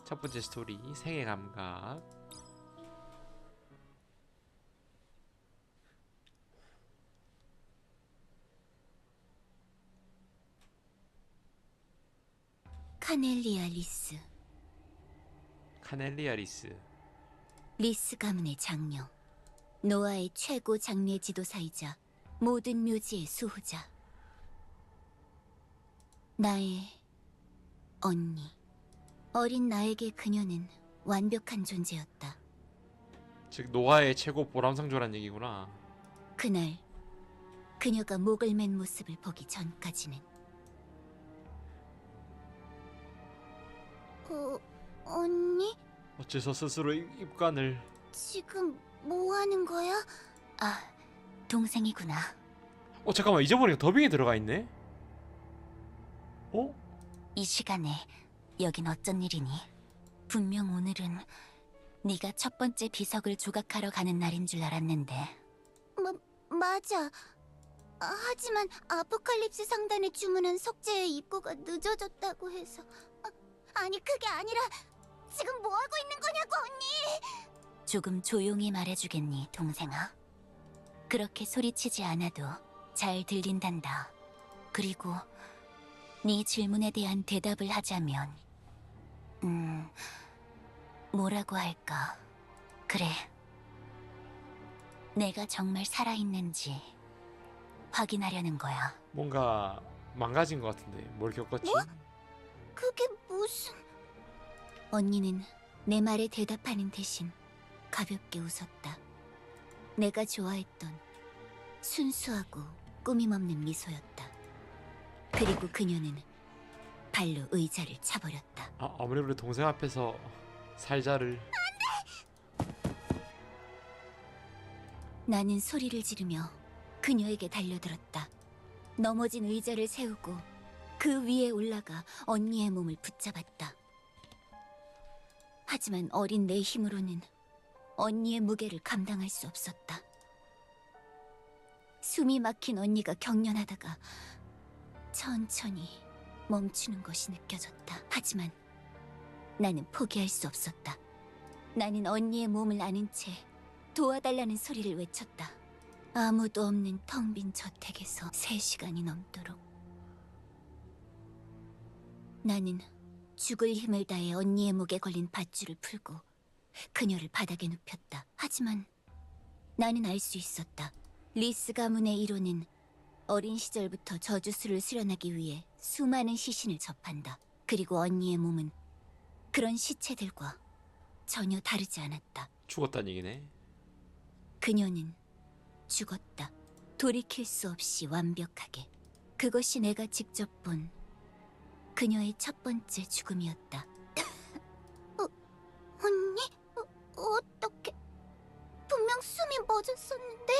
첫 번째 스토리 생애 감각. 카넬리아 리스. 카넬리아 리스. 리스 가문의 장녀. 노아의 최고 장례 지도사이자 모든 묘지의 수호자. 나의 언니. 어린 나에게 그녀는 완벽한 존재였다. 즉 노아의 최고 보람상조란 얘기구나. 그날 그녀가 목을 맨 모습을 보기 전까지는. 언니? 어째서 스스로 입관을. 지금 뭐 하는 거야? 아, 동생이구나. 잠깐만, 잊어버리니까 더빙이 들어가 있네. 어? 이 시간에 여긴 어쩐 일이니? 분명 오늘은 네가 첫 번째 비석을 조각하러 가는 날인 줄 알았는데. 맞아. 하지만 아포칼립스 상단에 주문한 석재의 입고가 늦어졌다고 해서. 아니, 그게 아니라 지금 뭐 하고 있는 거냐고, 언니! 조금 조용히 말해주겠니, 동생아? 그렇게 소리치지 않아도 잘 들린단다. 그리고 네 질문에 대한 대답을 하자면 뭐라고 할까? 그래. 내가 정말 살아있는지 확인하려는 거야. 뭔가 망가진 것 같은데 뭘 겪었지? 그게 무슨... 언니는 내 말에 대답하는 대신 가볍게 웃었다. 내가 좋아했던 순수하고 꾸밈없는 미소였다. 그리고 그녀는 발로 의자를 차버렸다. 아무리 그래도 동생 앞에서 살자를. 나는 소리를 지르며 그녀에게 달려들었다. 넘어진 의자를 세우고 그 위에 올라가 언니의 몸을 붙잡았다. 하지만 어린 내 힘으로는 언니의 무게를 감당할 수 없었다. 숨이 막힌 언니가 경련하다가 천천히 멈추는 것이 느껴졌다. 하지만 나는 포기할 수 없었다. 나는 언니의 몸을 안은 채 도와달라는 소리를 외쳤다. 아무도 없는 텅 빈 저택에서 3시간이 넘도록. 나는 죽을 힘을 다해 언니의 목에 걸린 밧줄을 풀고 그녀를 바닥에 눕혔다. 하지만 나는 알 수 있었다. 리스 가문의 이론은 어린 시절부터 저주술을 수련하기 위해 수많은 시신을 접한다. 그리고 언니의 몸은 그런 시체들과 전혀 다르지 않았다. 죽었다는 얘기네. 그녀는 죽었다. 돌이킬 수 없이 완벽하게. 그것이 내가 직접 본 그녀의 첫 번째 죽음이었다. 언니? 어떻게? 분명 숨이 멎었었는데?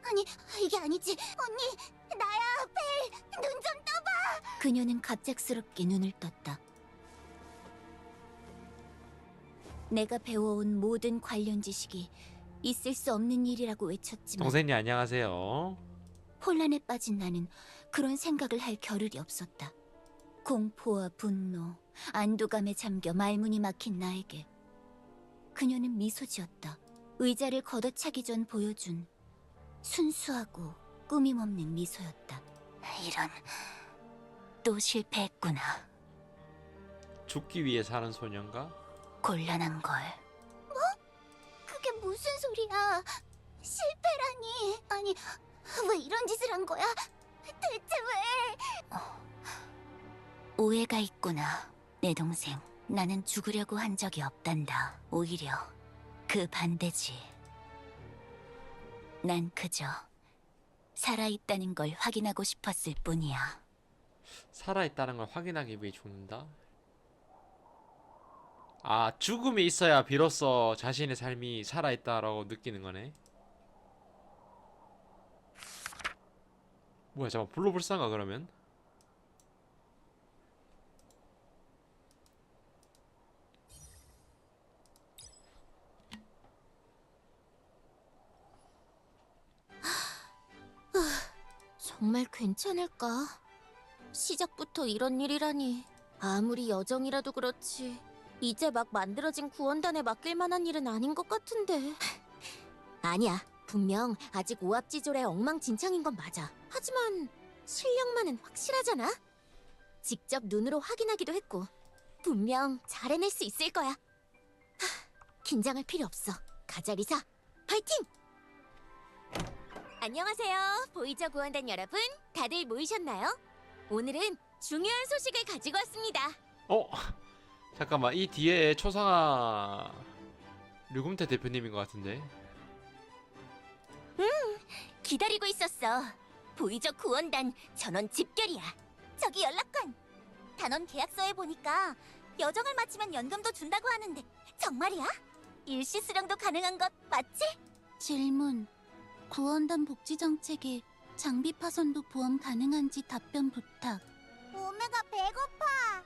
아니, 이게 아니지. 언니, 나야, 벨! 눈 좀 떠봐! 그녀는 갑작스럽게 눈을 떴다. 내가 배워온 모든 관련 지식이 있을 수 없는 일이라고 외쳤지만 동생님 안녕하세요. 혼란에 빠진 나는 그런 생각을 할 겨를이 없었다. 공포와 분노, 안도감에 잠겨 말문이 막힌 나에게 그녀는 미소 지었다. 의자를 걷어차기 전 보여준 순수하고 꾸밈없는 미소였다. 이런, 또 실패했구나. 죽기 위해 사는 소년가? 곤란한 걸. 그게 무슨 소리야? 실패라니. 아니, 왜 이런 짓을 한 거야? 대체 왜? 오해가 있구나, 내 동생. 나는 죽으려고 한 적이 없단다. 오히려 그 반대지. 난 그저 살아있다는 걸 확인하고 싶었을 뿐이야. 살아있다는 걸 확인하기 위해 죽는다? 죽음이 있어야 비로소 자신의 삶이 살아있다라고 느끼는 거네. 뭐야, 잠깐 불로불상가 그러면? 정말 괜찮을까? 시작부터 이런 일이라니. 아무리 여정이라도 그렇지. 이제 막 만들어진 구원단에 맡길 만한 일은 아닌 것 같은데. 아니야. 분명 아직 오합지졸의 엉망진창인 건 맞아. 하지만 실력만은 확실하잖아. 직접 눈으로 확인하기도 했고 분명 잘 해낼 수 있을 거야. 긴장할 필요 없어. 가자 리사. 파이팅! 안녕하세요. 보이저 구원단 여러분. 다들 모이셨나요? 오늘은 중요한 소식을 가지고 왔습니다. 어? 잠깐만, 이 뒤에 초상화 류금태 대표님인 것 같은데. 기다리고 있었어. 보이저 구원단 전원 집결이야. 저기 연락관. 단원 계약서에 보니까 여정을 마치면 연금도 준다고 하는데 정말이야? 일시 수령도 가능한 것 맞지? 질문. 구원단 복지 정책에 장비 파손도 보험 가능한지 답변 부탁. 오메가 배고파.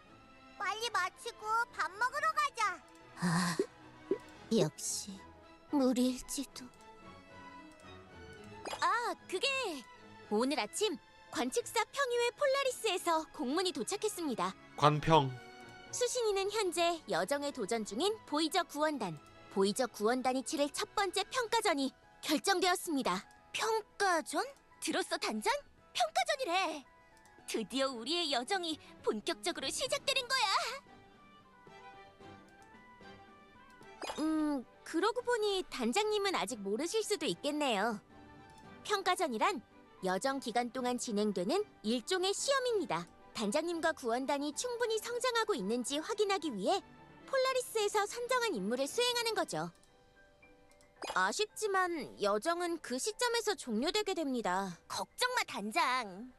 빨리 마치고 밥 먹으러 가자. 아, 역시 무리일지도. 아, 그게 오늘 아침 관측사 평의회 폴라리스에서 공문이 도착했습니다. 관평. 수신이는 현재 여정에 도전 중인 보이저 구원단. 보이저 구원단이 치를 첫 번째 평가전이 결정되었습니다. 평가전? 들었어 단장? 평가전이래. 드디어 우리의 여정이 본격적으로 시작되는 거야. 그러고 보니 단장님은 아직 모르실 수도 있겠네요. 평가전이란 여정 기간 동안 진행되는 일종의 시험입니다. 단장님과 구원단이 충분히 성장하고 있는지 확인하기 위해 폴라리스에서 선정한 임무를 수행하는 거죠. 아쉽지만 여정은 그 시점에서 종료되게 됩니다. 걱정 마 단장.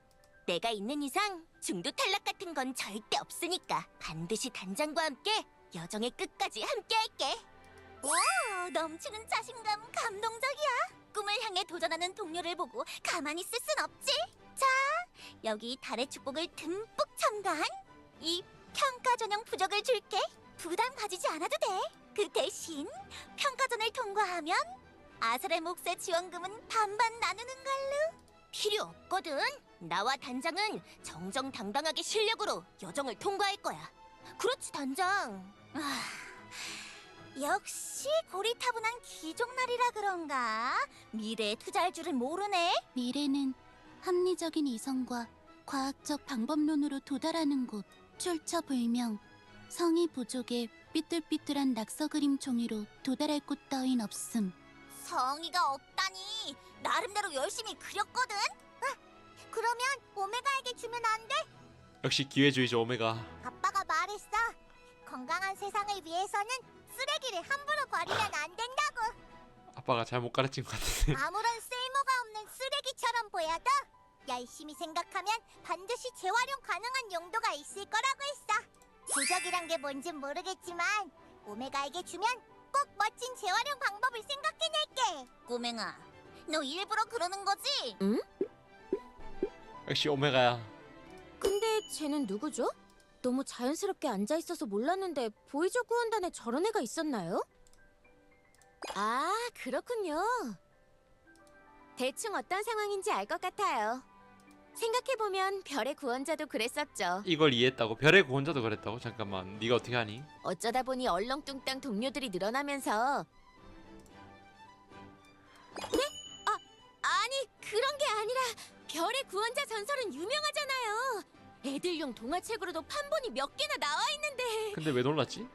내가 있는 이상 중도 탈락 같은 건 절대 없으니까 반드시 단장과 함께 여정의 끝까지 함께할게. 오, 넘치는 자신감 감동적이야. 꿈을 향해 도전하는 동료를 보고 가만히 있을 순 없지. 자, 여기 달의 축복을 듬뿍 첨가한 이 평가 전형 부적을 줄게. 부담 가지지 않아도 돼. 그 대신 평가전을 통과하면 아설의 몫의 지원금은 반반 나누는 걸로. 필요 없거든. 나와 단장은 정정당당하게 실력으로 여정을 통과할 거야. 그렇지 단장. 역시 고리타분한 귀족날이라 그런가? 미래에 투자할 줄은 모르네. 미래는 합리적인 이성과 과학적 방법론으로 도달하는 곳. 출처불명. 성의 부족의 삐뚤삐뚤한 낙서 그림 종이로 도달할 곳 따윈 없음. 성의가 없다니. 나름대로 열심히 그렸거든. 그러면 오메가에게 주면 안 돼? 역시 기회주의자 오메가. 아빠가 말했어. 건강한 세상을 위해서는 쓰레기를 함부로 버리면 안 된다고. 아빠가 잘못 가르친 것 같은데. 아무런 쓸모가 없는 쓰레기처럼 보여도 열심히 생각하면 반드시 재활용 가능한 용도가 있을 거라고 했어. 부적이란 게 뭔진 모르겠지만 오메가에게 주면 꼭 멋진 재활용 방법을 생각해낼게. 꼬맹아, 너 일부러 그러는 거지? 역시 오메가야. 근데 쟤는 누구죠? 너무 자연스럽게 앉아있어서 몰랐는데 보이저 구원단에 저런 애가 있었나요? 아, 그렇군요. 대충 어떤 상황인지 알 것 같아요. 생각해보면 별의 구원자도 그랬었죠. 이걸 이해했다고? 별의 구원자도 그랬다고? 잠깐만, 네가 어떻게 하니? 어쩌다 보니 얼렁뚱땅 동료들이 늘어나면서 네? 아니 그런 게 아니라 별의 구원자 전설은 유명하잖아요. 애들용 동화책으로도 판본이 몇 개나 나와 있는데. 근데 왜 놀랐지?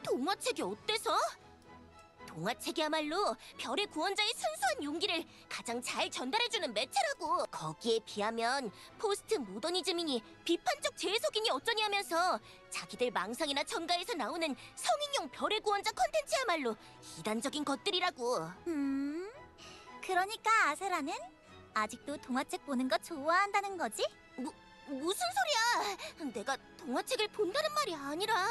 동화책이 어때서? 동화책이야말로 별의 구원자의 순수한 용기를 가장 잘 전달해주는 매체라고. 거기에 비하면 포스트 모더니즘이니 비판적 재해석이니 어쩌니 하면서 자기들 망상이나 정가에서 나오는 성인용 별의 구원자 컨텐츠야말로 이단적인 것들이라고. 그러니까 아세라는 아직도 동화책 보는 거 좋아한다는 거지? 무슨 소리야? 내가 동화책을 본다는 말이 아니라.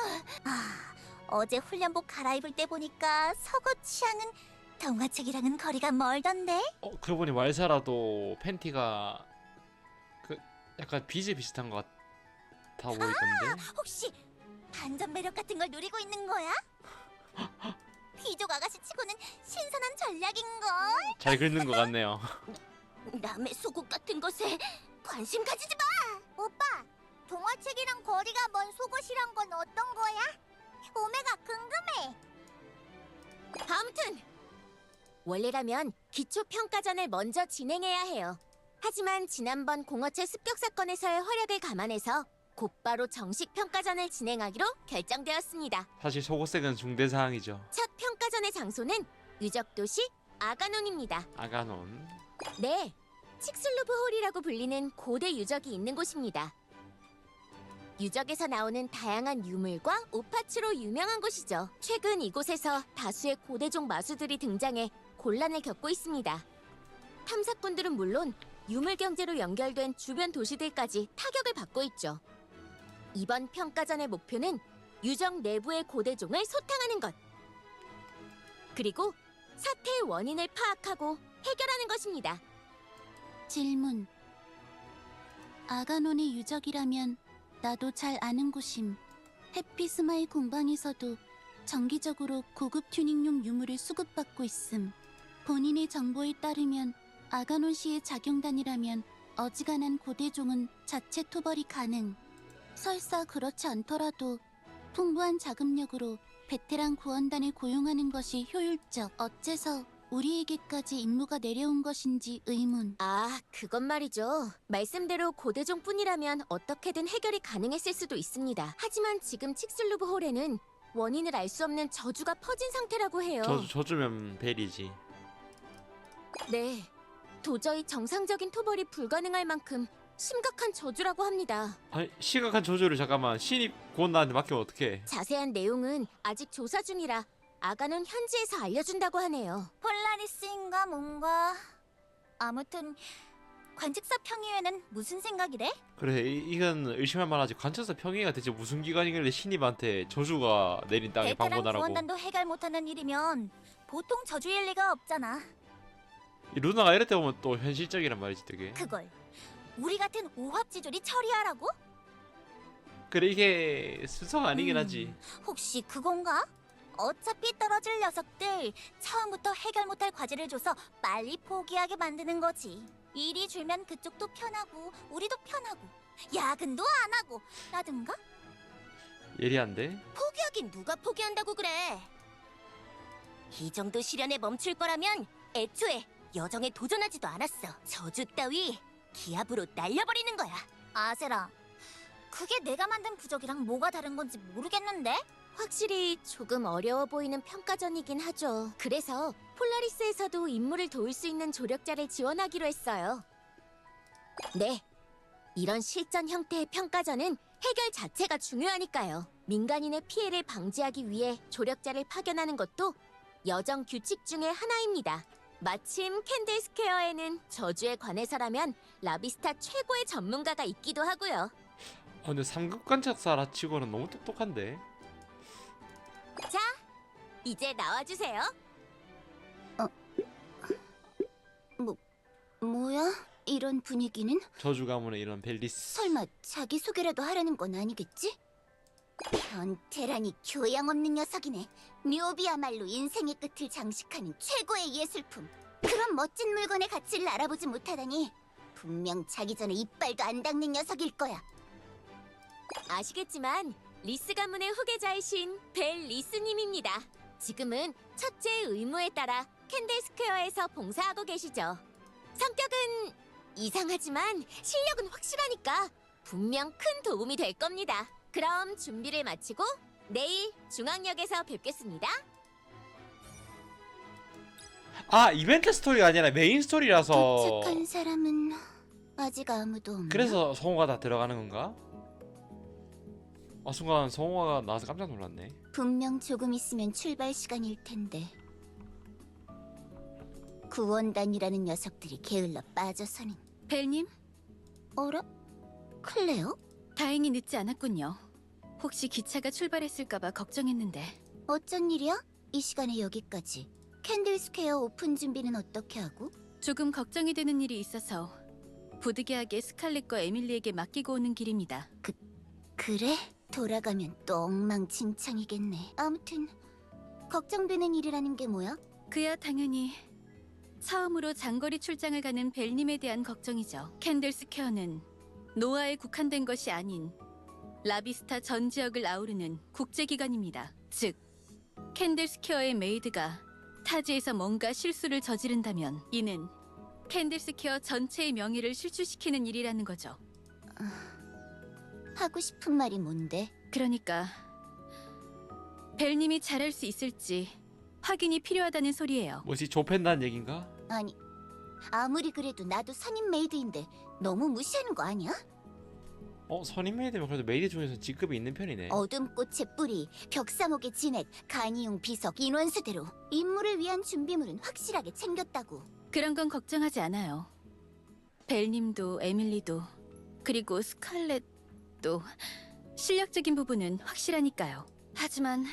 어제 훈련복 갈아입을 때 보니까 서구 취향은 동화책이랑은 거리가 멀던데? 그러고 보니 왈사라도 팬티가 그 약간 비즈 비슷한 것 같아 보이던데. 혹시 반전 매력 같은 걸 누리고 있는 거야? 귀족 아가씨 치고는 신선한 전략인걸? 잘 긁는 것 같네요. 남의 속옷 같은 것에 관심 가지지 마! 오빠, 동화책이랑 거리가 먼 속옷이란 건 어떤 거야? 오메가 궁금해. 아무튼 원래라면 기초 평가전을 먼저 진행해야 해요. 하지만 지난번 공어체 습격 사건에서의 활약을 감안해서 곧바로 정식 평가전을 진행하기로 결정되었습니다. 사실 속옷색은 중대 사항이죠. 첫 평가전의 장소는 유적 도시 아가논입니다. 아가논. 네, 칙슬루브 홀이라고 불리는 고대 유적이 있는 곳입니다. 유적에서 나오는 다양한 유물과 오파츠로 유명한 곳이죠. 최근 이곳에서 다수의 고대종 마수들이 등장해 곤란을 겪고 있습니다. 탐사꾼들은 물론 유물 경제로 연결된 주변 도시들까지 타격을 받고 있죠. 이번 평가전의 목표는 유적 내부의 고대종을 소탕하는 것. 그리고 사태의 원인을 파악하고 해결하는 것입니다. 질문. 아가논의 유적이라면 나도 잘 아는 곳임. 해피스마일 공방에서도 정기적으로 고급 튜닝용 유물을 수급받고 있음. 본인의 정보에 따르면 아가논시의 자경단이라면 어지간한 고대종은 자체 토벌이 가능. 설사 그렇지 않더라도 풍부한 자금력으로 베테랑 구원단을 고용하는 것이 효율적. 어째서 우리에게까지 임무가 내려온 것인지 의문. 아, 그건 말이죠. 말씀대로 고대종뿐이라면 어떻게든 해결이 가능했을 수도 있습니다. 하지만 지금 칙슬루브 홀에는 원인을 알 수 없는 저주가 퍼진 상태라고 해요. 저주면 벨이지. 네, 도저히 정상적인 토벌이 불가능할 만큼 심각한 저주라고 합니다. 아니 심각한 저주를 잠깐만 신입 구원단한테 맡기면 어떡해. 자세한 내용은 아직 조사 중이라 아가는 현지에서 알려준다고 하네요. 폴라리스인가 뭔가. 아무튼 관측사 평의회는 무슨 생각이래? 그래 이건 의심할 만하지. 관측사 평의가 대체 무슨 기관이길래 신입한테 저주가 내린 땅에 베테랑 방문하라고. 구원단도 해결 못하는 일이면 보통 저주일 리가 없잖아. 이 루나가 이럴 때 보면 또 현실적이란 말이지 되게. 그걸 우리 같은 오합지졸이 처리하라고? 그래 이게 순서가 아니긴 하지. 혹시 그건가? 어차피 떨어질 녀석들 처음부터 해결 못할 과제를 줘서 빨리 포기하게 만드는 거지. 일이 줄면 그쪽도 편하고 우리도 편하고 야근도 안 하고 라든가? 예리한데? 포기하긴 누가 포기한다고 그래? 이 정도 시련에 멈출 거라면 애초에 여정에 도전하지도 않았어. 저주 따위 기압으로 날려버리는 거야. 아세라, 그게 내가 만든 부적이랑 뭐가 다른 건지 모르겠는데? 확실히 조금 어려워 보이는 평가전이긴 하죠. 그래서 폴라리스에서도 임무를 도울 수 있는 조력자를 지원하기로 했어요. 네, 이런 실전 형태의 평가전은 해결 자체가 중요하니까요. 민간인의 피해를 방지하기 위해 조력자를 파견하는 것도 여정 규칙 중의 하나입니다. 마침 캔들 스퀘어에는 저주에 관해서라면 라비스타 최고의 전문가가 있기도 하고요. 근데 3급 관측사라 치고는 너무 똑똑한데? 자, 이제 나와주세요. 뭐야? 이런 분위기는? 저주 가문의 이런 벨리스. 설마 자기소개라도 하라는 건 아니겠지? 변태라니 교양 없는 녀석이네. 묘비야말로 인생의 끝을 장식하는 최고의 예술품. 그런 멋진 물건의 가치를 알아보지 못하다니 분명 자기 전에 이빨도 안 닦는 녀석일 거야. 아시겠지만 리스 가문의 후계자이신 벨 리스님입니다. 지금은 첫째의 의무에 따라 캔들 스퀘어에서 봉사하고 계시죠. 성격은 이상하지만 실력은 확실하니까 분명 큰 도움이 될 겁니다. 그럼 준비를 마치고 내일 중앙역에서 뵙겠습니다. 아 이벤트 스토리가 아니라 메인 스토리라서. 도착한 사람은 아직 아무도 없나? 그래서 성우가 다 들어가는 건가? 아 순간 성우가 나와서 깜짝 놀랐네. 분명 조금 있으면 출발 시간일 텐데. 구원단이라는 녀석들이 게을러 빠져서는. 벨님, 어라? 클레어? 다행히 늦지 않았군요. 혹시 기차가 출발했을까봐 걱정했는데. 어쩐 일이야? 이 시간에 여기까지. 캔들스퀘어 오픈 준비는 어떻게 하고? 조금 걱정이 되는 일이 있어서 부득이하게 스칼렛과 에밀리에게 맡기고 오는 길입니다. 그래? 돌아가면 또 엉망진창이겠네. 아무튼 걱정되는 일이라는 게 뭐야? 그야 당연히 처음으로 장거리 출장을 가는 벨님에 대한 걱정이죠. 캔들스퀘어는 노아에 국한된 것이 아닌 라비스타 전 지역을 아우르는 국제기관입니다. 즉, 캔들스퀘어의 메이드가 타지에서 뭔가 실수를 저지른다면 이는 캔들스퀘어 전체의 명예를 실추시키는 일이라는 거죠. 하고 싶은 말이 뭔데? 그러니까 벨님이 잘할 수 있을지 확인이 필요하다는 소리예요. 뭐지, 좁힌다는 얘긴가? 아니, 아무리 그래도 나도 선임 메이드인데 너무 무시하는 거 아니야? 선임 메이드면 그래도 메이드 중에서 직급이 있는 편이네. 어둠꽃의 뿌리, 벽사목의 진액, 간이용 비석, 인원수대로 임무를 위한 준비물은 확실하게 챙겼다고. 그런 건 걱정하지 않아요. 벨님도 에밀리도 그리고 스칼렛도 실력적인 부분은 확실하니까요. 하지만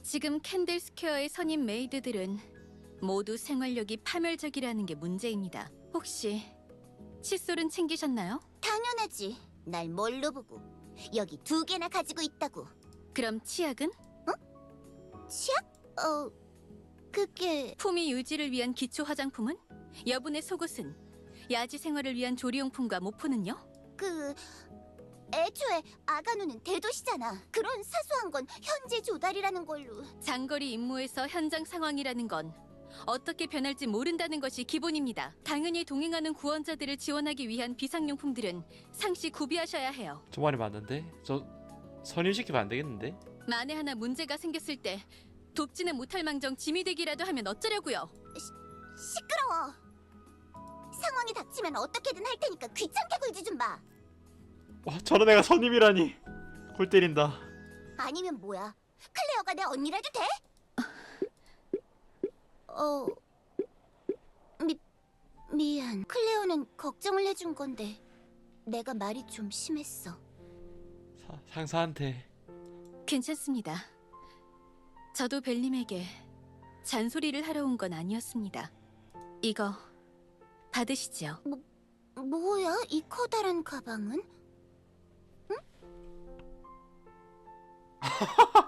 지금 캔들스퀘어의 선임 메이드들은 모두 생활력이 파멸적이라는 게 문제입니다. 혹시 칫솔은 챙기셨나요? 당연하지. 날 뭘로 보고. 여기 2개나 가지고 있다고. 그럼 치약은? 치약? 그게... 품위 유지를 위한 기초 화장품은? 여분의 속옷은? 야지 생활을 위한 조리용품과 모포는요? 애초에 아가누는 대도시잖아. 그런 사소한 건 현재 조달이라는 걸로. 장거리 임무에서 현장 상황이라는 건 어떻게 변할지 모른다는 것이 기본입니다. 당연히 동행하는 구원자들을 지원하기 위한 비상용품들은 상시 구비하셔야 해요. 저 말이 맞는데? 저 선임시키면 안 되겠는데? 만에 하나 문제가 생겼을 때 돕지는 못할 망정 짐이 되기라도 하면 어쩌려고요? 시끄러워. 상황이 닥치면 어떻게든 할 테니까 귀찮게 굴지 좀 마. 와, 저런 애가 선임이라니. 골 때린다. 아니면 뭐야? 클레어가 내 언니라도 돼? 미안. 클레어는 걱정을 해준 건데 내가 말이 좀 심했어. 상사한테. 괜찮습니다. 저도 벨님에게 잔소리를 하러 온 건 아니었습니다. 이거 받으시죠. 뭐야? 이 커다란 가방은?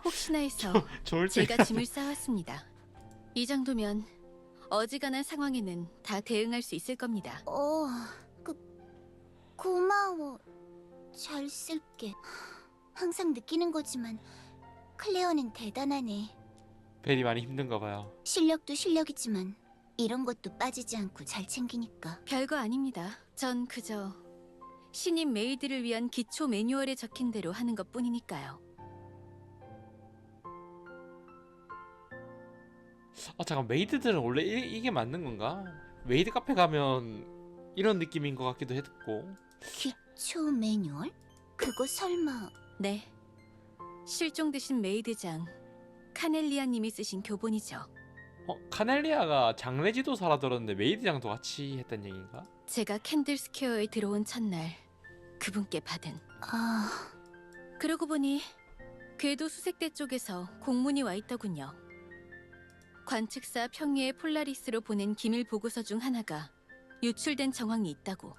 혹시나 해서 좋을 때. 제가 짐을 싸왔습니다. 이 정도면 어지간한 상황에는 다 대응할 수 있을 겁니다. 고마워. 잘 쓸게. 항상 느끼는 거지만 클레어는 대단하네. 벨이 많이 힘든가 봐요. 실력도 실력이지만 이런 것도 빠지지 않고 잘 챙기니까. 별거 아닙니다. 전 그저 신임 메이드를 위한 기초 매뉴얼에 적힌 대로 하는 것뿐이니까요. 잠깐, 메이드들은 원래 이게 맞는 건가? 메이드 카페 가면 이런 느낌인 것 같기도 했고. 기초 매뉴얼? 그거 설마... 네. 실종되신 메이드장 카넬리아님이 쓰신 교본이죠. 카넬리아가 장례 지도사라 들었는데 메이드장도 같이 했단 얘기인가? 제가 캔들스퀘어에 들어온 첫날 그분께 받은. 그러고 보니 궤도 수색대 쪽에서 공문이 와 있더군요. 관측사 평리의 폴라리스로 보낸 기밀 보고서 중 하나가 유출된 정황이 있다고.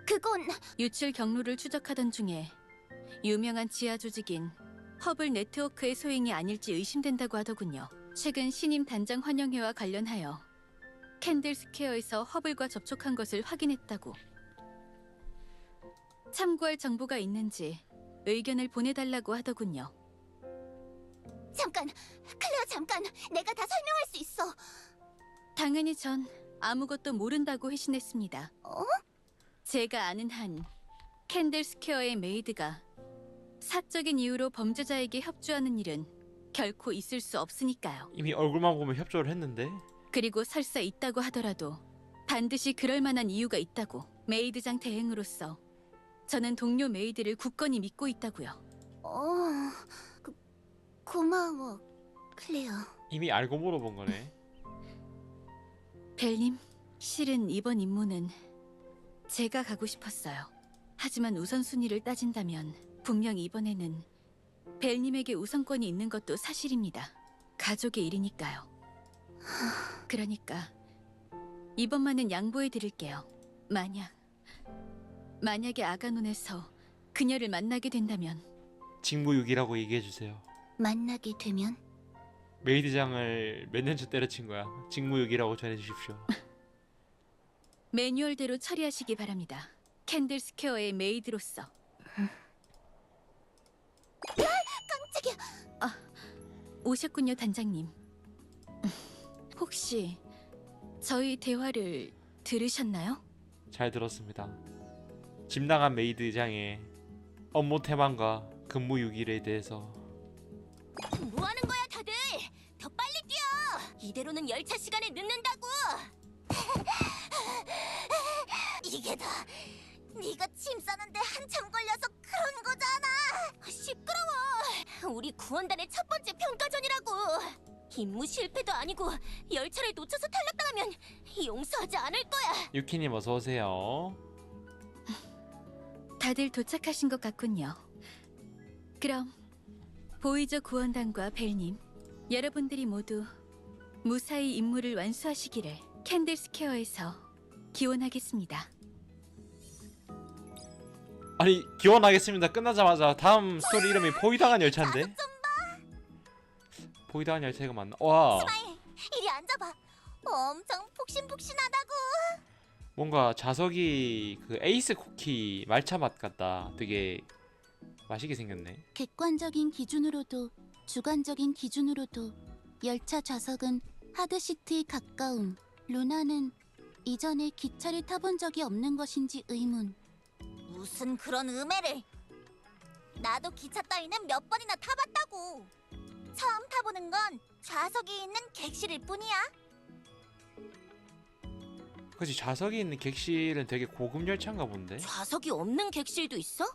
그건... 유출 경로를 추적하던 중에 유명한 지하 조직인 허블 네트워크의 소행이 아닐지 의심된다고 하더군요. 최근 신임 단장 환영회와 관련하여 캔들스퀘어에서 허블과 접촉한 것을 확인했다고. 참고할 정보가 있는지 의견을 보내달라고 하더군요. 잠깐! 클레어 잠깐! 내가 다 설명할 수 있어! 당연히 전 아무것도 모른다고 회신했습니다. 제가 아는 한 캔들스퀘어의 메이드가 사적인 이유로 범죄자에게 협조하는 일은 결코 있을 수 없으니까요. 이미 얼굴만 보면 협조를 했는데. 그리고 설사 있다고 하더라도 반드시 그럴 만한 이유가 있다고. 메이드장 대행으로서 저는 동료 메이드를 굳건히 믿고 있다고요. 고마워, 클레어. 이미 알고 물어본 거네. 벨님, 실은 이번 임무는 제가 가고 싶었어요. 하지만 우선순위를 따진다면 분명 이번에는 벨님에게 우선권이 있는 것도 사실입니다. 가족의 일이니까요. 그러니까 이번만은 양보해 드릴게요. 만약에 아가논에서 그녀를 만나게 된다면. 직무유기라고 얘기해주세요. 만나게 되면? 메이드장을 몇 년째 때려친 거야. 직무유기라고 전해주십시오. 매뉴얼대로 처리하시기 바랍니다. 캔들 스퀘어의 메이드로서. 깜짝이야. 오셨군요, 단장님. 혹시 저희 대화를 들으셨나요? 잘 들었습니다. 집 나간 메이드장의 업무 태만과 근무 유기에 대해서. 뭐 하는 거야, 다들? 더 빨리 뛰어! 이대로는 열차 시간에 늦는다고! 이게 다 네가 짐 싸는데 한참 걸려서 그런 거잖아. 시끄러워! 우리 구원단의 첫 번째 평가전이라고! 임무 실패도 아니고 열차를 놓쳐서 탈락당하면 용서하지 않을 거야! 유키님 어서 오세요. 다들 도착하신 것 같군요. 그럼 보이저 구원단과 벨님, 여러분들이 모두 무사히 임무를 완수하시기를 캔들 스퀘어에서 기원하겠습니다. 아니 기원하겠습니다. 끝나자마자 다음 스토리 이름이 보이당한 열차인데? 보이당한 열차 이거 맞나? 와 이리 앉아봐. 엄청 푹신푹신하다고. 뭔가 자석이 그 에이스 쿠키 말차 맛 같다. 되게 맛있게 생겼네. 객관적인 기준으로도 주관적인 기준으로도 열차 좌석은 하드시트에 가까움. 루나는 이전에 기차를 타본 적이 없는 것인지 의문. 무슨 그런 음해를. 나도 기차 따위는 몇 번이나 타봤다고. 처음 타보는 건 좌석이 있는 객실일 뿐이야. 그치 좌석이 있는 객실은 되게 고급 열차인가 본데? 좌석이 없는 객실도 있어?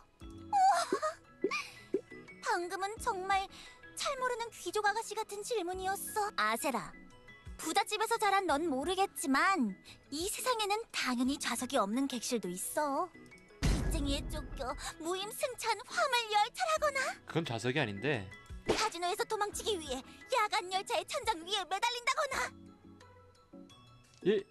방금은 정말 잘 모르는 귀족 아가씨 같은 질문이었어. 아세라, 부잣집에서 자란 넌 모르겠지만 이 세상에는 당연히 좌석이 없는 객실도 있어. 빚쟁이에 쫓겨 무임승차한 화물 열차라거나 그건 좌석이 아닌데. 카지노에서 도망치기 위해 야간 열차의 천장 위에 매달린다거나. 얘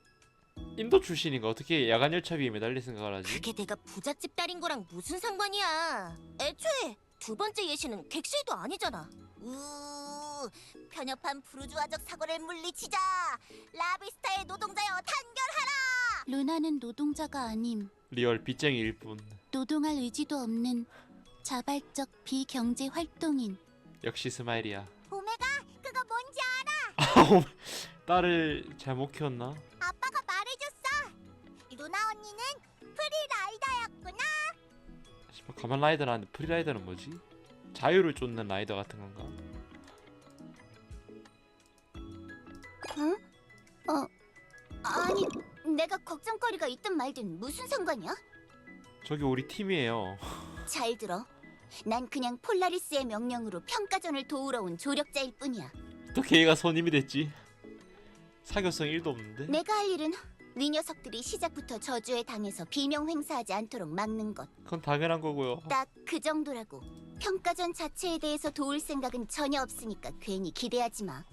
인도 출신인가 어떻게 야간 열차 위에 매달릴 생각을 하지? 그게 내가 부잣집 딸인 거랑 무슨 상관이야? 애초에 두 번째 예시는 객실도 아니잖아. 편협한 부르주아적 사고를 물리치자. 라비스타의 노동자여 단결하라. 루나는 노동자가 아님. 리얼 빚쟁이일 뿐. 노동할 의지도 없는 자발적 비경제 활동인. 역시 스마일이야. 오메가, 그거 뭔지 알아? 딸을 잘못 키웠나? 아빠가 말해줬어. 루나 언니는 프리라이더였구나. 씨발, 가면 라이더라는데 프리라이더는 뭐지? 자유를 쫓는 라이더 같은 건가? 아니, 내가 걱정거리가 있든 말든 무슨 상관이야? 저기 우리 팀이에요. 잘 들어. 난 그냥 폴라리스의 명령으로 평가전을 도우러 온 조력자일 뿐이야. 어떻게 얘가 선임이 됐지? 사교성 1도 없는데? 내가 할 일은 네 녀석들이 시작부터 저주에 당해서 비명 횡사하지 않도록 막는 것. 그건 당연한 거고요. 딱 그 정도라고. 평가전 자체에 대해서 도울 생각은 전혀 없으니까 괜히 기대하지 마.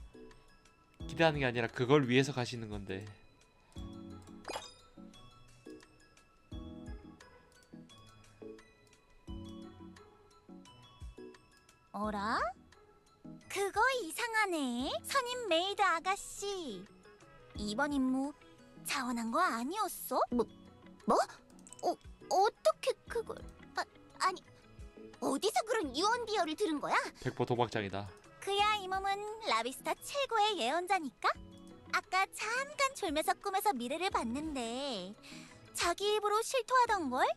기대하는 게 아니라 그걸 위해서 가시는 건데. 어라? 그거 이상하네. 선임 메이드 아가씨. 이번 임무 자원한 거 아니었어? 어떻게 그걸... 아니, 어디서 그런 유언비어를 들은 거야? 백보 도박장이다. 그야 이 몸은 라비스타 최고의 예언자니까? 아까 잠깐 졸면서 꿈에서 미래를 봤는데 자기 입으로 실토하던걸?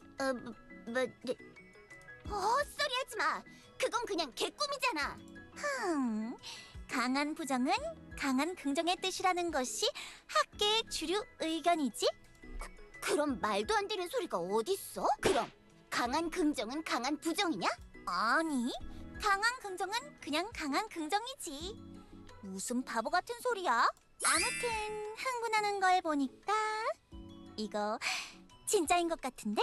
헛소리 하지 마. 그건 그냥 개꿈이잖아. 강한 부정은 강한 긍정의 뜻이라는 것이 학계의 주류 의견이지? 그럼 말도 안 되는 소리가 어딨어? 그럼 강한 긍정은 강한 부정이냐? 아니, 강한 긍정은 그냥 강한 긍정이지. 무슨 바보 같은 소리야? 아무튼 흥분하는 걸 보니까 이거 진짜인 것 같은데?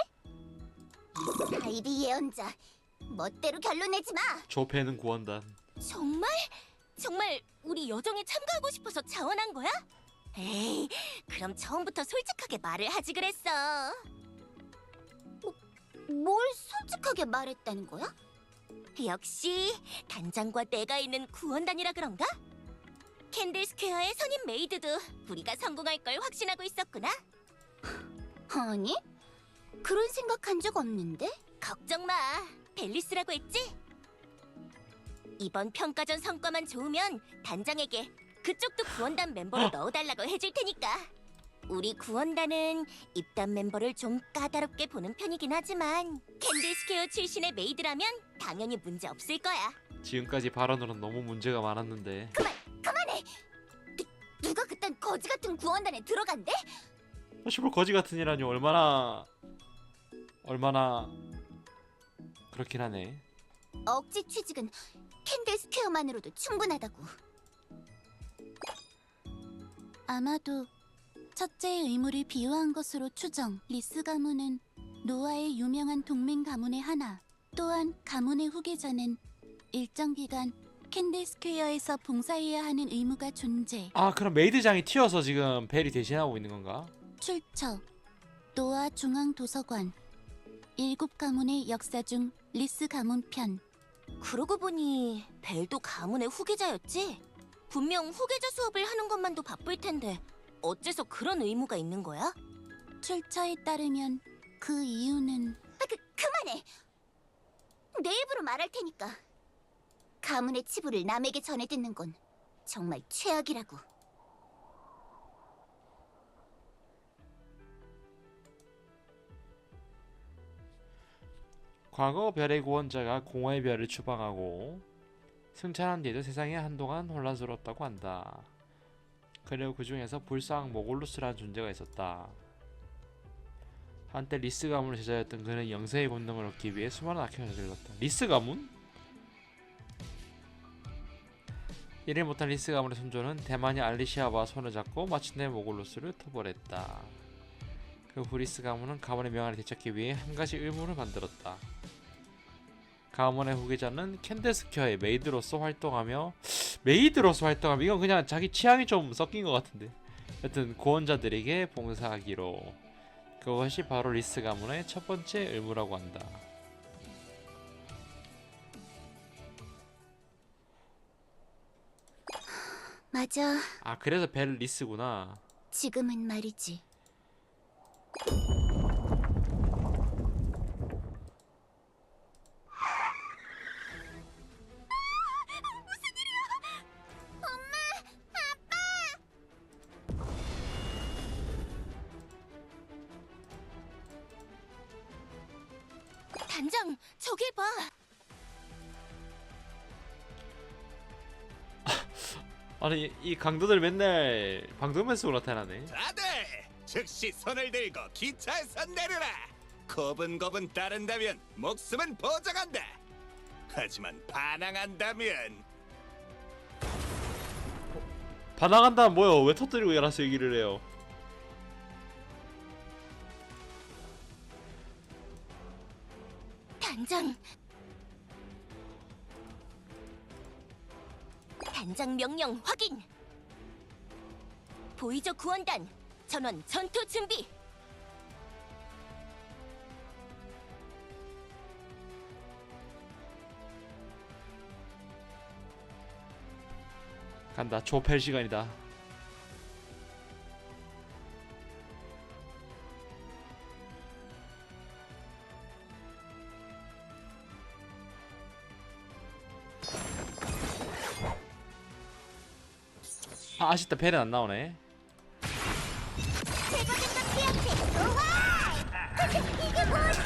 사이비 예언자, 멋대로 결론 내지 마. 조패는 구원단. 정말? 정말 우리 여정에 참가하고 싶어서 자원한 거야? 에이, 그럼 처음부터 솔직하게 말을 하지 그랬어. 뭘 솔직하게 말했다는 거야? 역시 단장과 내가 있는 구원단이라 그런가? 캔들 스퀘어의 선임 메이드도 우리가 성공할 걸 확신하고 있었구나. 아니, 그런 생각한 적 없는데? 걱정 마. 벨리스라고 했지? 이번 평가전 성과만 좋으면 단장에게 그쪽도 구원단 멤버로 넣어달라고 해줄 테니까. 우리 구원단은 입단 멤버를 좀 까다롭게 보는 편이긴 하지만 캔들스퀘어 출신의 메이드라면 당연히 문제 없을 거야. 지금까지 발언으로는 너무 문제가 많았는데. 그만해! 누가 그딴 거지 같은 구원단에 들어간대? 시골 거지 같은 이라니 얼마나 그렇긴 하네. 억지 취직은 캔들 스퀘어만으로도 충분하다고. 아마도 첫째의 의무를 비유한 것으로 추정. 리스 가문은 노아의 유명한 동맹 가문의 하나. 또한 가문의 후계자는 일정 기간 캔들 스퀘어에서 봉사해야 하는 의무가 존재. 아, 그럼 메이드장이 튀어서 지금 벨이 대신하고 있는 건가? 출처 노아 중앙도서관. 7가문의 역사 중 리스 가문 편. 그러고 보니 벨도 가문의 후계자였지? 분명 후계자 수업을 하는 것만도 바쁠 텐데 어째서 그런 의무가 있는 거야? 출처에 따르면 그 이유는 그만해! 내 입으로 말할 테니까. 가문의 치부를 남에게 전해 듣는 건 정말 최악이라고. 과거 별의 구원자가 공허의 별을 추방하고 승천한 뒤에도 세상이 한동안 혼란스러웠다고 한다. 그리고 그 중에서 불쌍한 모골루스라는 존재가 있었다. 한때 리스 가문의 제자였던 그는 영생의 권능을 얻기 위해 수많은 악행을 저질렀다. 리스 가문? 이를 못한 리스 가문의 손조는 대마녀 알리시아와 손을 잡고 마침내 모골루스를 토벌했다. 그 후 리스 가문은 가문의 명예를 되찾기 위해 한 가지 의무를 만들었다. 가문의 후계자는 캔데스퀘어의 메이드로서 활동하며 이건 그냥 자기 취향이 좀 섞인 것 같은데, 여튼 구원자들에게 봉사하기로. 그것이 바로 리스 가문의 첫 번째 의무라고 한다. 맞아. 아, 그래서 벨 리스구나. 지금은 말이지. 단장, 저기 봐. 아니, 이 강도들 맨날 방독면 속으로 나타나네. 다들 즉시 손을 들고 기차에서 내려라. 고분고분 따른다면 목숨은 보장한다. 하지만 반항한다면 반항한다면 뭐요? 왜 터뜨리고 일어나서 얘기를 해요? 단장 명령 확인. 보이저 구원단 전원 전투 준비. 간다. 조펠 시간이다. 아, 아쉽다. 벨은 안 나오네. 최고등급 피어체 우와! 이게 뭐지?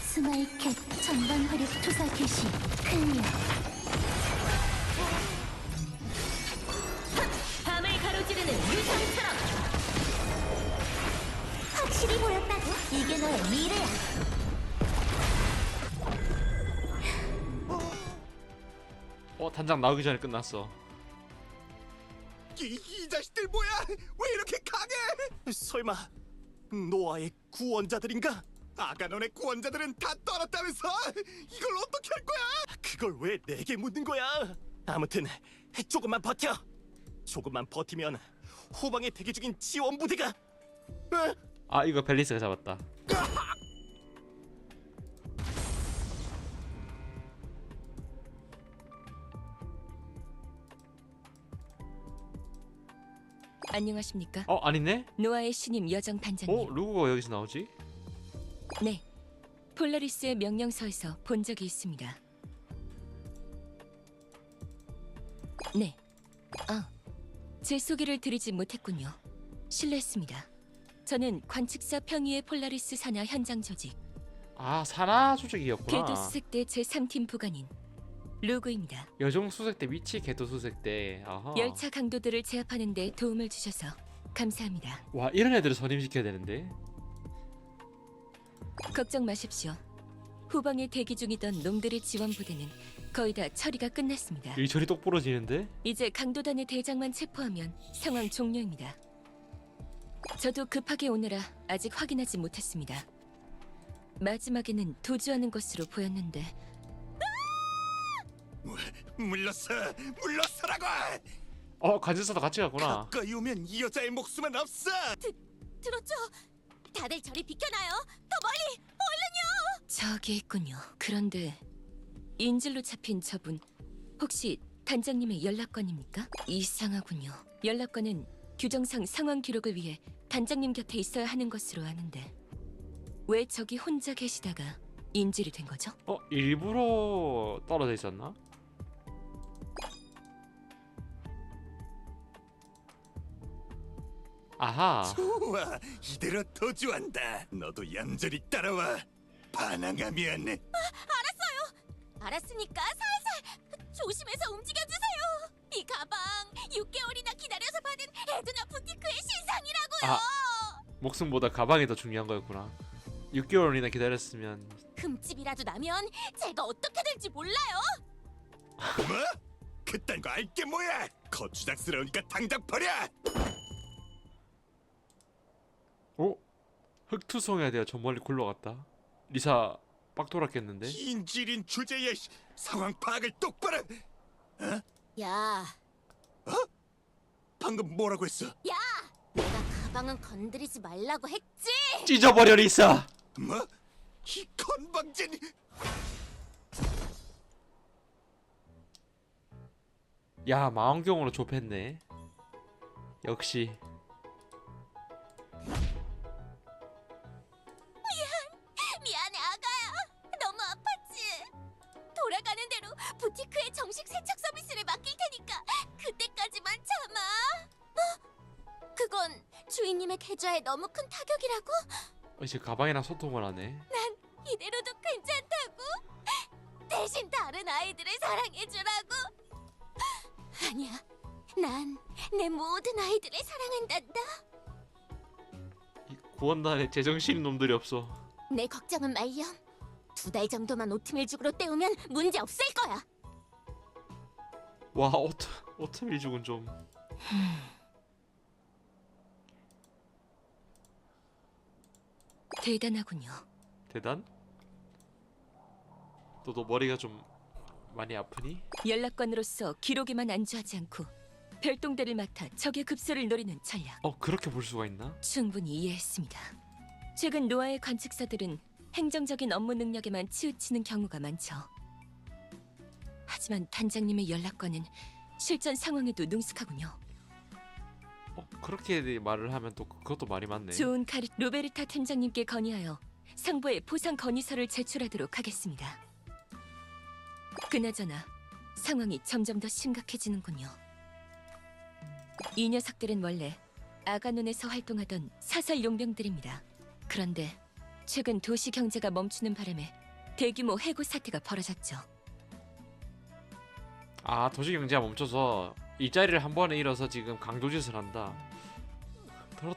스마일캣 전방 화력 투사 개시. 클리어. 밤을 가로지르는 유성처럼. 확실히 보였다고? 이게 너의 미래야. 단장 나오기 전에 끝났어. 이 자식들 뭐야? 왜 이렇게 강해? 설마 노아의 구원자들인가? 아가논의 구원자들은 다 떠났다면서? 이걸 어떻게 할 거야? 그걸 왜 내게 묻는 거야? 아무튼 조금만 버텨. 조금만 버티면 후방에 대기 중인 지원 부대가 아, 이거 벨리스가 잡았다. 안녕하십니까? 아니네? 노아의 신임 여정 단장님. 누구가 여기서 나오지? 네. 폴라리스의 명령서에서 본 적이 있습니다. 네. 제 소개를 드리지 못했군요. 실례했습니다. 저는 관측사 평의의 폴라리스 산하 현장 조직 산하 조직이었구나. 궤도 수색대 제3팀 부관인 루그입니다. 여정 수색대 위치 궤도 수색대. 아하. 열차 강도들을 제압하는 데 도움을 주셔서 감사합니다. 와, 이런 애들을 선임시켜야 되는데. 걱정 마십시오. 후방에 대기 중이던 놈들의 지원 부대는 거의 다 처리가 끝났습니다. 일처리 똑 부러지는데? 이제 강도단의 대장만 체포하면 상황 종료입니다. 저도 급하게 오느라 아직 확인하지 못했습니다. 마지막에는 도주하는 것으로 보였는데 물러서라고! 간질서도 같이 갔구나. 가까이 오면 이 여자의 목숨은 없어! 들었죠? 다들 저리 비켜나요. 더 멀리. 저기 있군요. 그런데 인질로 잡힌 저분 혹시 단장님의 연락관입니까? 이상하군요. 연락관은 규정상 상황 기록을 위해 단장님 곁에 있어야 하는 것으로 아는데 왜 저기 혼자 계시다가 인질이 된 거죠? 일부러 떨어져 있었나? 아하. 좋아, 이대로 도주한다. 너도 얌전히 따라와. 반항하면 알았으니까 살살 조심해서 움직여주세요. 이 가방 6개월이나 기다려서 받은 에드나 부티크의 신상이라고요. 목숨보다 가방이 더 중요한 거였구나. 6개월이나 기다렸으면. 흠집이라도 나면 제가 어떻게 될지 몰라요. 뭐? 그딴 거 알게 뭐야? 거추장스러우니까 당장 버려! 흑투성해야 돼요. 저 멀리 굴러갔다. 리사 빡 돌았겠는데? 인질인 주제에 상황 파악을 똑바로! 야, 방금 뭐라고 했어? 내가 가방은 건드리지 말라고 했지. 찢어버려 리사. 뭐? 이 건방진... 야, 망원경으로 좁혔네. 역시. 미안해 아가야. 너무 아팠지. 돌아가는 대로 부티크의 정식 세척 서비스를 맡길 테니까 그때까지만 참아. 그건 주인님의 계좌에 너무 큰 타격이라고? 이제 가방이랑 소통을 하네. 이대로도 괜찮다고? 대신 다른 아이들을 사랑해주라고? 아니야. 난 내 모든 아이들을 사랑한단다. 이 구원단에 제정신인 놈들이 없어. 내 걱정은 말렴. 2달 정도만 오트밀죽으로 때우면 문제 없을 거야. 와, 오트밀죽은 좀. 대단하군요. 대단? 너 머리가 좀 많이 아프니? 연락관으로서 기록에만 안주하지 않고 별동대를 맡아 적의 급소를 노리는 전략. 그렇게 볼 수가 있나? 충분히 이해했습니다. 최근 노아의 관측사들은 행정적인 업무 능력에만 치우치는 경우가 많죠. 하지만 단장님의 연락관은 실전 상황에도 능숙하군요. 그렇게 말을 하면 또 그것도 말이 많네. 좋은 로베르타 팀장님께 건의하여 상부에 보상 건의서를 제출하도록 하겠습니다. 그나저나 상황이 점점 더 심각해지는군요. 이 녀석들은 원래 아가논에서 활동하던 사설 용병들입니다. 그런데 최근 도시 경제가 멈추는 바람에 대규모 해고 사태가 벌어졌죠. 도시 경제가 멈춰서 일자리를 한 번에 잃어서 지금 강도짓을 한다.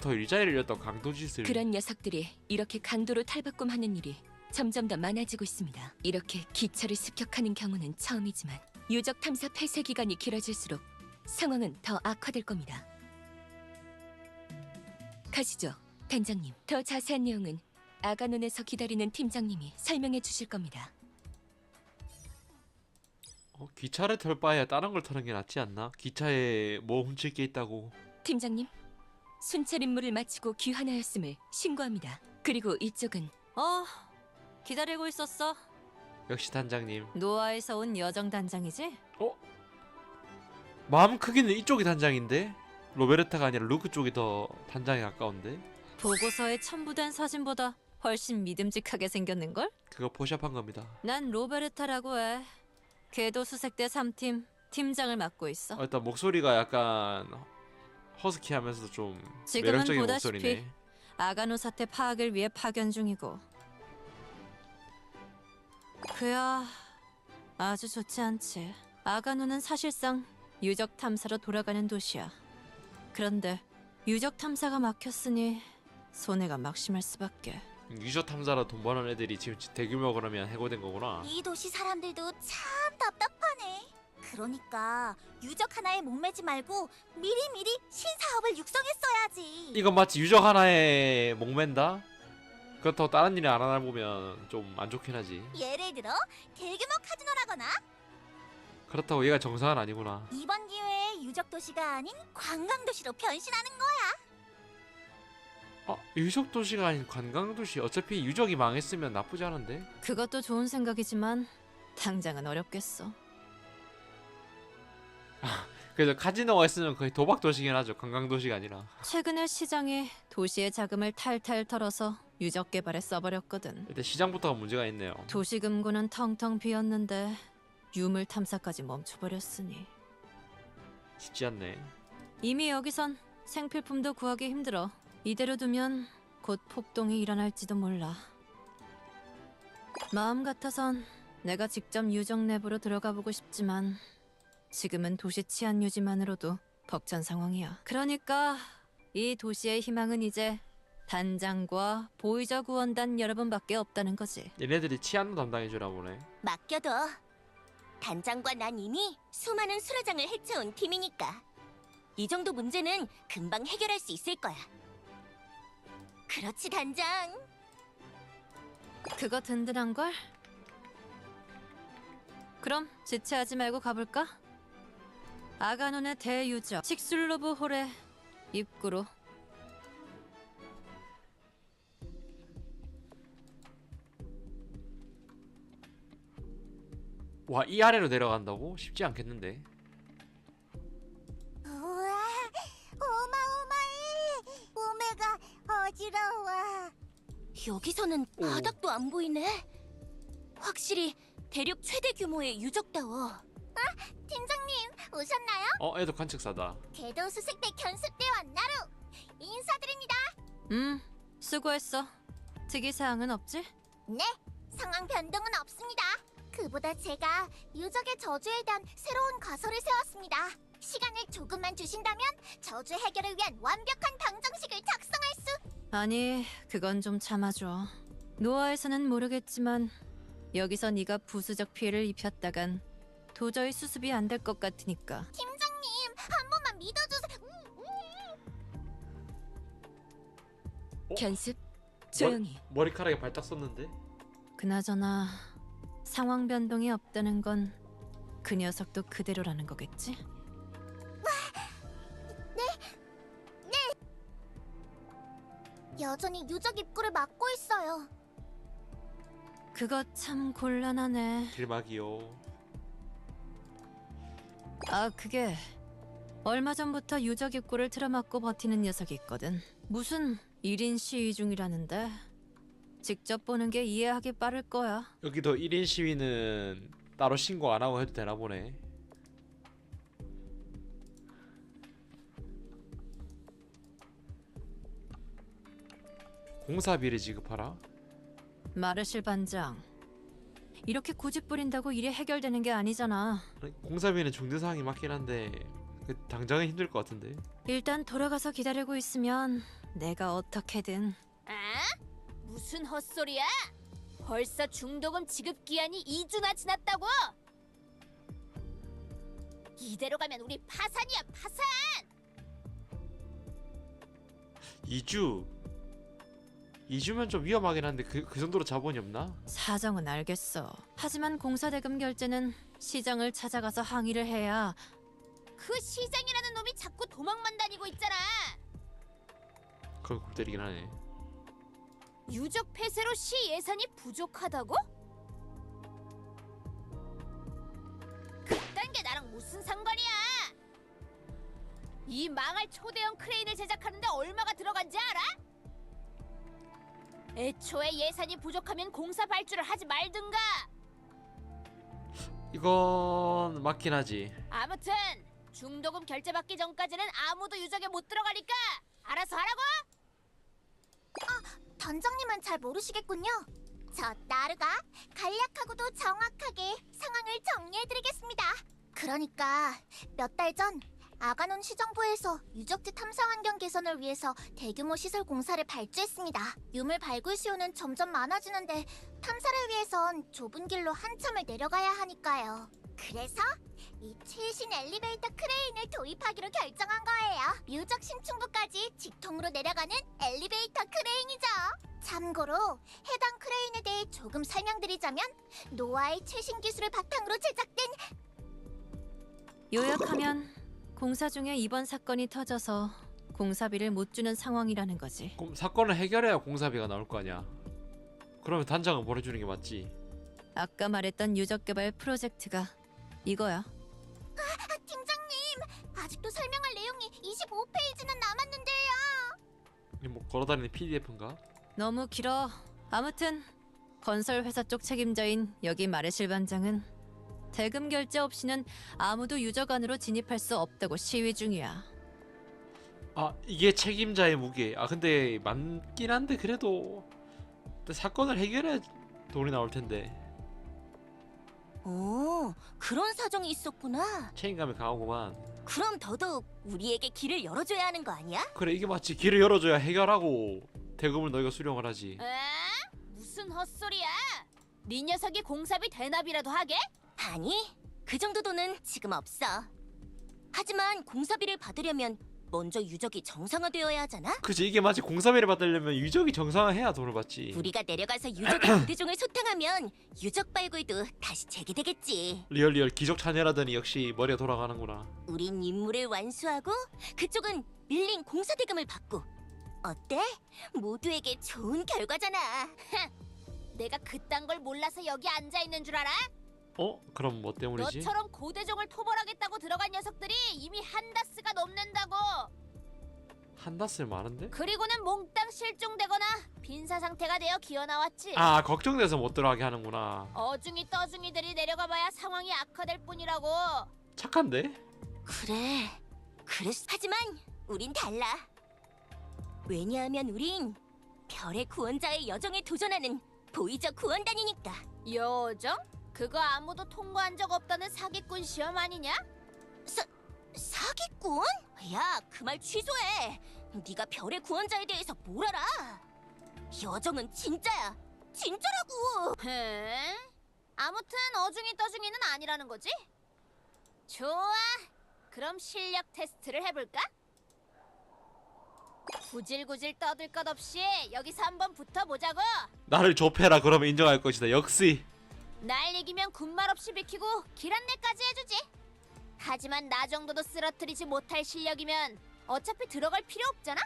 더 일자리를 잃었던 강도짓을. 그런 녀석들이 이렇게 강도로 탈바꿈하는 일이 점점 더 많아지고 있습니다. 이렇게 기차를 습격하는 경우는 처음이지만 유적 탐사 폐쇄 기간이 길어질수록 상황은 더 악화될 겁니다. 가시죠, 단장님. 더 자세한 내용은 아가논에서 기다리는 팀장님이 설명해 주실 겁니다. 기차를 털 바에야 다른 걸 터는 게 낫지 않나? 기차에 뭐 훔칠 게 있다고. 팀장님, 순찰 임무를 마치고 귀환하였음을 신고합니다. 그리고 이쪽은 기다리고 있었어. 역시 단장님. 노아에서 온 여정 단장이지? 마음 크기는 이쪽이 단장인데? 로베르타가 아니라 루크 쪽이 더 단장에 가까운데? 보고서에 첨부된 사진보다 훨씬 믿음직하게 생겼는걸? 그거 포샵한 겁니다. 난 로베르타라고 해. 궤도 수색대 3팀 팀장을 맡고 있어. 일단 목소리가 약간 허스키하면서도 좀 지금은 매력적인 보다시피 목소리네. 아가노 사태 파악을 위해 파견 중이고. 그야 아주 좋지 않지. 아가노는 사실상 유적 탐사로 돌아가는 도시야. 그런데 유적 탐사가 막혔으니 손해가 막심할 수밖에. 유저 탐사라 돈 버는 애들이 지금 대규모 그러면 해고된 거구나. 이 도시 사람들도 참 답답하네. 그러니까 유적 하나에 목매지 말고 미리미리 신사업을 육성했어야지. 이건 마치 유적 하나에 목맨다? 그렇다고 다른 일을 안 하나 보면 좀 안 좋긴 하지. 예를 들어 대규모 카지노라거나 그렇다고 얘가 정상은 아니구나. 이번 기회에 유적 도시가 아닌 관광 도시로 변신하는 거야. 유적 도시가 아닌 관광 도시. 어차피 유적이 망했으면 나쁘지 않은데. 그것도 좋은 생각이지만 당장은 어렵겠어. 그래서 카지노가 있으면 거의 도박 도시긴 하죠. 관광 도시가 아니라. 최근에 시장이 도시의 자금을 탈탈 털어서 유적 개발에 써버렸거든. 일단 시장부터가 문제가 있네요. 도시 금고는 텅텅 비었는데 유물 탐사까지 멈춰버렸으니 쉽지 않네. 이미 여기선 생필품도 구하기 힘들어. 이대로 두면 곧 폭동이 일어날지도 몰라. 마음 같아선 내가 직접 유적 내부로 들어가 보고 싶지만 지금은 도시 치안 유지만으로도 벅찬 상황이야. 그러니까 이 도시의 희망은 이제 단장과 보이저 구원단 여러분밖에 없다는 거지. 얘네들이 치안도 담당해주나 보네. 맡겨둬. 단장과 난 이미 수많은 수레장을 해쳐온 팀이니까 이 정도 문제는 금방 해결할 수 있을 거야. 그렇지 단장. 그거 든든한걸? 그럼 지체하지 말고 가볼까? 아가논의 대유저 칙술로브 홀의 입구로. 와, 이 아래로 내려간다고? 쉽지 않겠는데. 우와, 어마어마해. 오메가 어지러워. 여기서는 오. 바닥도 안 보이네. 확실히 대륙 최대 규모의 유적다워. 팀장님 오셨나요? 애도 관측사다. 궤도 수색대 견습대원 나루 인사드립니다. 수고했어. 특이사항은 없지? 네, 상황 변동은 없습니다. 그보다 제가 유적의 저주에 대한 새로운 가설을 세웠습니다. 시간을 조금만 주신다면 저주 해결을 위한 완벽한 방정식을 작성할 수. 아니, 그건 좀 참아줘. 노아에서는 모르겠지만 여기서 네가 부수적 피해를 입혔다간 도저히 수습이 안 될 것 같으니까. 팀장님 한 번만 믿어주세요. 견습 조용히. 머리카락에 발딱 썼는데? 그나저나 상황 변동이 없다는 건 그 녀석도 그대로라는 거겠지? 여전히 유적 입구를 막고 있어요. 그거 참 곤란하네. 길막이요. 아, 그게 얼마 전부터 유적 입구를 틀어막고 버티는 녀석이 있거든. 무슨 1인 시위 중이라는데 직접 보는 게 이해하기 빠를 거야. 여기도 1인 시위는 따로 신고 안 하고 해도 되나 보네. 공사비를 지급하라? 마르실 반장, 이렇게 고집 부린다고 일이 해결되는 게 아니잖아. 아니, 공사비는 중대사항이 맞긴 한데 당장은 힘들 것 같은데. 일단 돌아가서 기다리고 있으면 내가 어떻게든. 무슨 헛소리야? 벌써 중도금 지급 기한이 2주나 지났다고? 이대로 가면 우리 파산이야, 파산! 2주면 좀 위험하긴 한데 그 정도로 자본이 없나? 사정은 알겠어. 하지만 공사대금 결제는 시장을 찾아가서 항의를 해야. 그 시장이라는 놈이 자꾸 도망만 다니고 있잖아. 그건 골 때리긴 하네. 유적 폐쇄로 시 예산이 부족하다고? 그딴 게 나랑 무슨 상관이야? 이 망할 초대형 크레인을 제작하는데 얼마가 들어간지 알아? 애초에 예산이 부족하면 공사 발주를 하지 말든가. 이건 맞긴 하지. 아무튼 중도금 결제받기 전까지는 아무도 유적에 못 들어가니까 알아서 하라고. 단장님은 잘 모르시겠군요. 저 나르가 간략하고도 정확하게 상황을 정리해드리겠습니다. 그러니까 몇 달 전 아가논 시정부에서 유적지 탐사 환경 개선을 위해서 대규모 시설 공사를 발주했습니다. 유물 발굴 수요는 점점 많아지는데 탐사를 위해선 좁은 길로 한참을 내려가야 하니까요. 그래서 이 최신 엘리베이터 크레인을 도입하기로 결정한 거예요. 유적 심층부까지 직통으로 내려가는 엘리베이터 크레인이죠. 참고로 해당 크레인에 대해 조금 설명드리자면 노아의 최신 기술을 바탕으로 제작된 요약하면 공사 중에 이번 사건이 터져서 공사비를 못 주는 상황이라는 거지. 그럼 사건을 해결해야 공사비가 나올 거 아니야. 그러면 단장은 보내주는 게 맞지. 아까 말했던 유적 개발 프로젝트가 이거야. 팀장님, 아직도 설명할 내용이 25페이지는 남았는데요. 이게 뭐 걸어다니는 PDF인가? 너무 길어. 아무튼 건설 회사 쪽 책임자인 여기 마레실 반장은 대금 결제 없이는 아무도 유적 안으로 진입할 수 없다고 시위 중이야. 아 이게 책임자의 무게. 아 근데 맞긴 한데 그래도 사건을 해결해야 돈이 나올 텐데. 오, 그런 사정이 있었구나. 책임감이 강하구만. 그럼 더더욱 우리에게 길을 열어줘야 하는 거 아니야? 그래 이게 마치 길을 열어줘야 해결하고 대금을 너희가 수령을 하지. 에? 무슨 헛소리야? 네 녀석이 공사비 대납이라도 하게? 아니, 그 정도 돈은 지금 없어. 하지만 공사비를 받으려면 먼저 유적이 정상화되어야 하잖아? 그치 이게 마치 공사비를 받으려면 유적이 정상화해야 돈을 받지. 우리가 내려가서 유적의 부대종을 소탕하면 유적 발굴도 다시 재개되겠지. 리얼 기적 찬열하더니 역시 머리가 돌아가는구나. 우린 임무를 완수하고 그쪽은 밀린 공사 대금을 받고. 어때? 모두에게 좋은 결과잖아. 내가 그딴 걸 몰라서 여기 앉아 있는 줄 알아? 어? 그럼 뭐 때문이지? 너처럼 고대종을 토벌하겠다고 들어간 녀석들이 이미 한다스가 넘는다고. 한다스를 많은데? 그리고는 몽땅 실종되거나 빈사 상태가 되어 기어 나왔지. 아 걱정돼서 못 들어가게 하는구나. 어중이 떠중이들이 내려가봐야 상황이 악화될 뿐이라고. 착한데? 그래. 하지만 우린 달라. 왜냐하면 우린 별의 구원자의 여정에 도전하는 보이저 구원단이니까. 여정? 그거 아무도 통과한 적 없다는 사기꾼 시험 아니냐? 사기꾼? 야, 그 말 취소해. 네가 별의 구원자에 대해서 뭘 알아? 여정은 진짜야. 진짜라고. 에? 아무튼 어중이 떠중이는 아니라는 거지? 좋아. 그럼 실력 테스트를 해볼까? 구질구질 떠들 것 없이 여기서 한번 붙어보자고. 나를 좁혀라 그러면 인정할 것이다. 역시. 날 이기면 군말 없이 비키고 길 안내까지 해주지. 하지만 나 정도도 쓰러뜨리지 못할 실력이면 어차피 들어갈 필요 없잖아.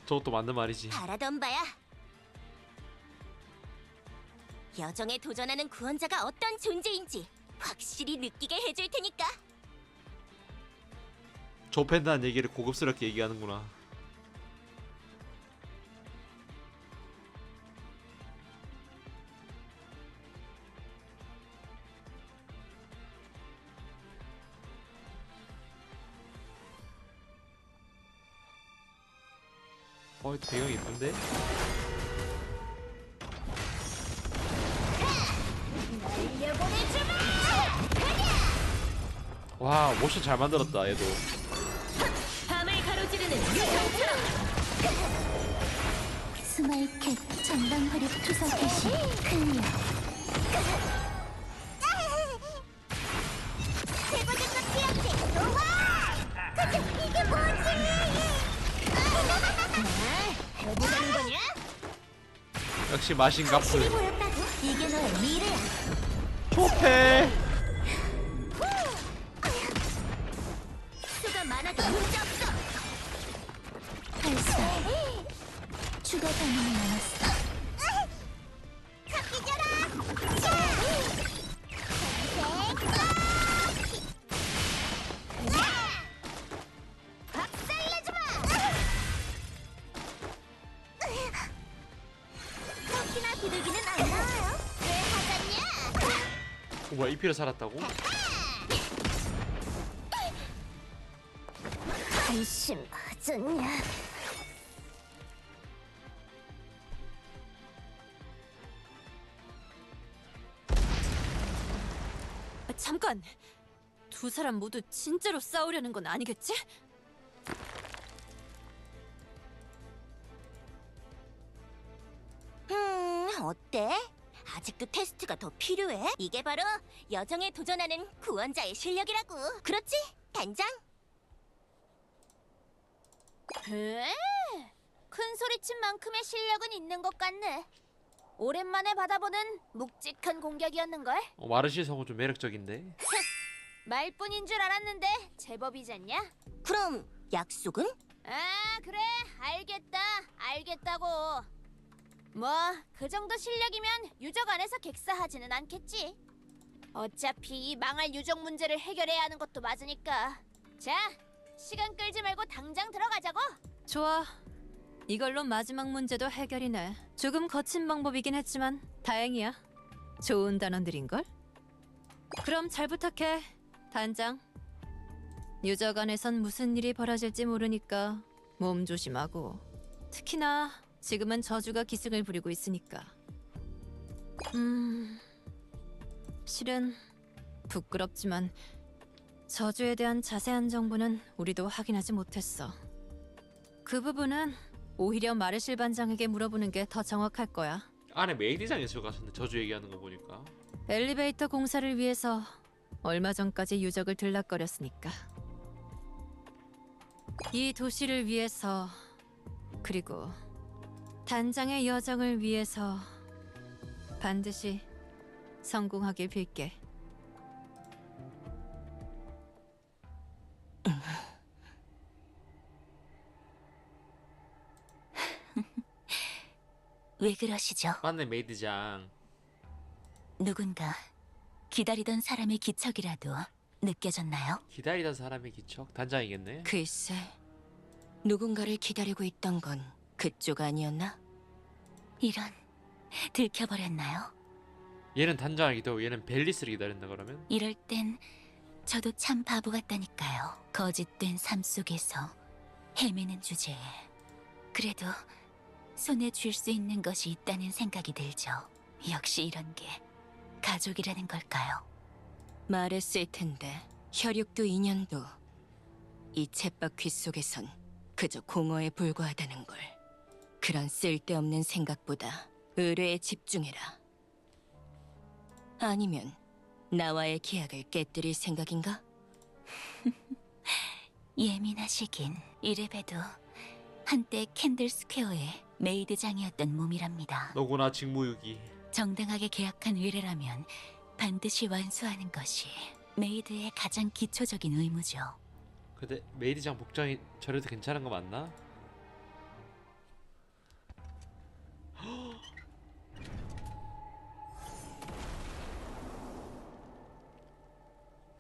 저것도 맞는 말이지. 바라던 바야. 여정에 도전하는 구원자가 어떤 존재인지 확실히 느끼게 해줄 테니까. 좁힌다는 얘기를 고급스럽게 얘기하는구나. 배경이 이쁜데? 와 모션 잘 만들었다 얘도. 밤을 가로지르는 유성처럼. 스마일캣 전방 화력 투사 개시 클리어. 최고등급 피어체 노화! 이게 뭐지? 해보자는 거냐? 역시 마신 가프. 보였다고? 이게 너의 미래야. 좁해. 수가 많아도 문제 없어. 발사. 추가 반응이 나왔어. 뭐야, 이피로 살았다고? 한심하잖냐. 잠깐! 두 사람 모두 진짜로 싸우려는 건 아니겠지? 어때? 아직도 테스트가 더 필요해? 이게 바로 여정에 도전하는 구원자의 실력이라고. 그렇지, 단장? 큰 소리친 만큼의 실력은 있는 것 같네. 오랜만에 받아보는 묵직한 공격이었는걸? 마르시 성우 좀 매력적인데. 말뿐인 줄 알았는데 제법이잖냐? 그럼 약속은? 아, 그래, 알겠다고. 뭐 그 정도 실력이면 유적 안에서 객사하지는 않겠지. 어차피 이 망할 유적 문제를 해결해야 하는 것도 맞으니까. 자, 시간 끌지 말고 당장 들어가자고. 좋아. 이걸로 마지막 문제도 해결이네. 조금 거친 방법이긴 했지만 다행이야. 좋은 단원들인걸? 그럼 잘 부탁해, 단장. 유적 안에선 무슨 일이 벌어질지 모르니까 몸 조심하고. 특히나 지금은 저주가 기승을 부리고 있으니까. 실은 부끄럽지만 저주에 대한 자세한 정보는 우리도 확인하지 못했어. 그 부분은 오히려 마르실 반장에게 물어보는 게 더 정확할 거야. 안에 메이디장에서 가셨네, 저주 얘기하는 거 보니까. 엘리베이터 공사를 위해서 얼마 전까지 유적을 들락거렸으니까. 이 도시를 위해서, 그리고 단장의 여정을 위해서 반드시 성공하길 빌게. 왜 그러시죠? 맞네, 메이디장. 누군가 기다리던 사람의 기척이라도 느껴졌나요? 기다리던 사람의 기척? 단장이겠네. 글쎄, 누군가를 기다리고 있던 건 그쪽 아니었나? 이런, 들켜버렸나요? 얘는 단장이기도 얘는 벨리스를 기다린다 그러면? 이럴 땐 저도 참 바보 같다니까요. 거짓된 삶 속에서 헤매는 주제에 그래도 손에 쥘 수 있는 것이 있다는 생각이 들죠. 역시 이런 게 가족이라는 걸까요? 말했을 텐데 혈육도 인연도 이 쳇바퀴 속에선 그저 공허에 불과하다는 걸. 그런 쓸데없는 생각보다 의뢰에 집중해라. 아니면 나와의 계약을 깨뜨릴 생각인가? 예민하시긴. 이래봬도 한때 캔들 스퀘어의 메이드장이었던 몸이랍니다. 너구나 직무유기. 정당하게 계약한 의뢰라면 반드시 완수하는 것이 메이드의 가장 기초적인 의무죠. 근데 메이드장 복장이 저래도 괜찮은 거 맞나?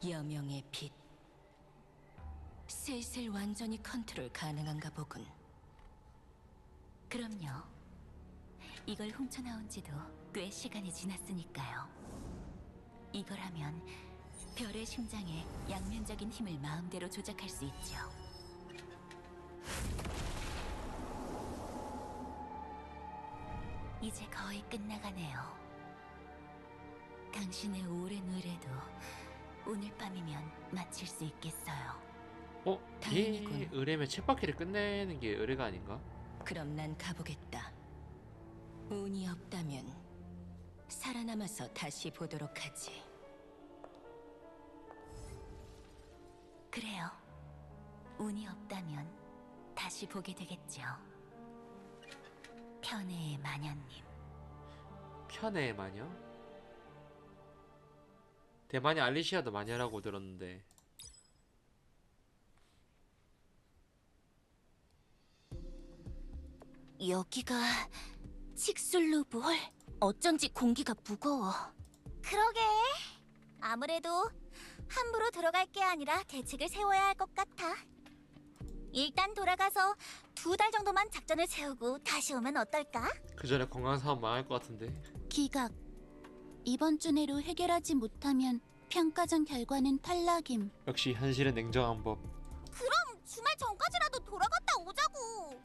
여명의 빛. 슬슬 완전히 컨트롤 가능한가 보군. 그럼요. 이걸 훔쳐나온 지도 꽤 시간이 지났으니까요. 이걸 하면 별의 심장에 양면적인 힘을 마음대로 조작할 수 있죠. 이제 거의 끝나가네요. 당신의 오랜 의뢰도 오늘 밤이면 마칠 수 있겠어요. 얘 다행이군. 의뢰면 쳇바퀴를 끝내는 게 의뢰가 아닌가? 그럼 난 가보겠다. 운이 없다면 살아남아서 다시 보도록 하지. 그래요. 운이 없다면 다시 보게 되겠죠. 편애의 마녀님. 편애 마녀? 대만의 알리시아도 마녀라고 들었는데. 여기가 칙술루볼? 어쩐지 공기가 무거워. 그러게. 아무래도 함부로 들어갈 게 아니라 대책을 세워야 할 것 같아. 일단 돌아가서 2달 정도만 작전을 세우고 다시 오면 어떨까? 그 전에 건강 사업 망할 것 같은데. 기각. 이번 주 내로 해결하지 못하면 평가전 결과는 탈락임. 역시 현실은 냉정한 법. 주말 전까지라도 돌아갔다 오자고.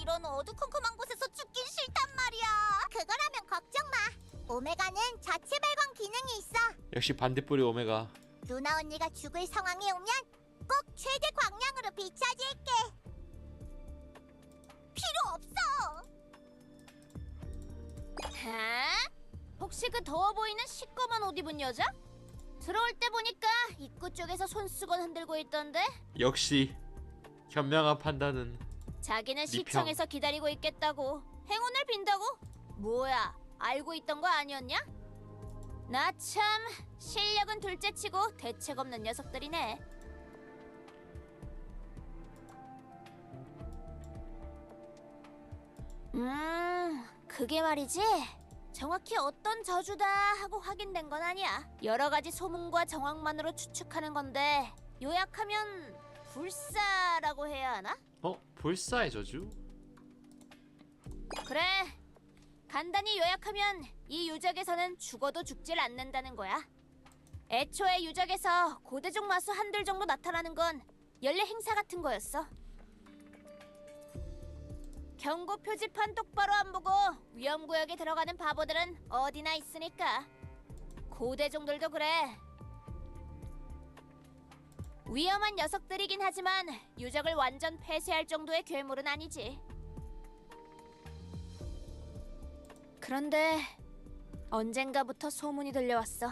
이런 어두컴컴한 곳에서 죽긴 싫단 말이야. 그거라면 걱정 마. 오메가는 자체 발광 기능이 있어. 역시 반딧불이 오메가. 루나 언니가 죽을 상황에 오면 꼭 최대 광량으로 비춰줄게. 필요 없어. 혹시 그 더워 보이는 시꺼먼 옷 입은 여자? 들어올 때 보니까 입구 쪽에서 손수건 흔들고 있던데. 역시 현명한 판단은 자기는 리평. 시청에서 기다리고 있겠다고. 행운을 빈다고? 뭐야, 알고 있던 거 아니었냐? 나 참 실력은 둘째치고 대책 없는 녀석들이네. 그게 말이지. 정확히 어떤 저주다 하고 확인된 건 아니야. 여러 가지 소문과 정황만으로 추측하는 건데 요약하면 불사라고 해야 하나? 불사의 저주? 그래. 간단히 요약하면 이 유적에서는 죽어도 죽질 않는다는 거야. 애초에 유적에서 고대종 마수 한둘 정도 나타나는 건 연례 행사 같은 거였어. 경고 표지판 똑바로 안 보고 위험구역에 들어가는 바보들은 어디나 있으니까. 고대종들도 그래. 위험한 녀석들이긴 하지만 유적을 완전 폐쇄할 정도의 괴물은 아니지. 그런데 언젠가부터 소문이 들려왔어.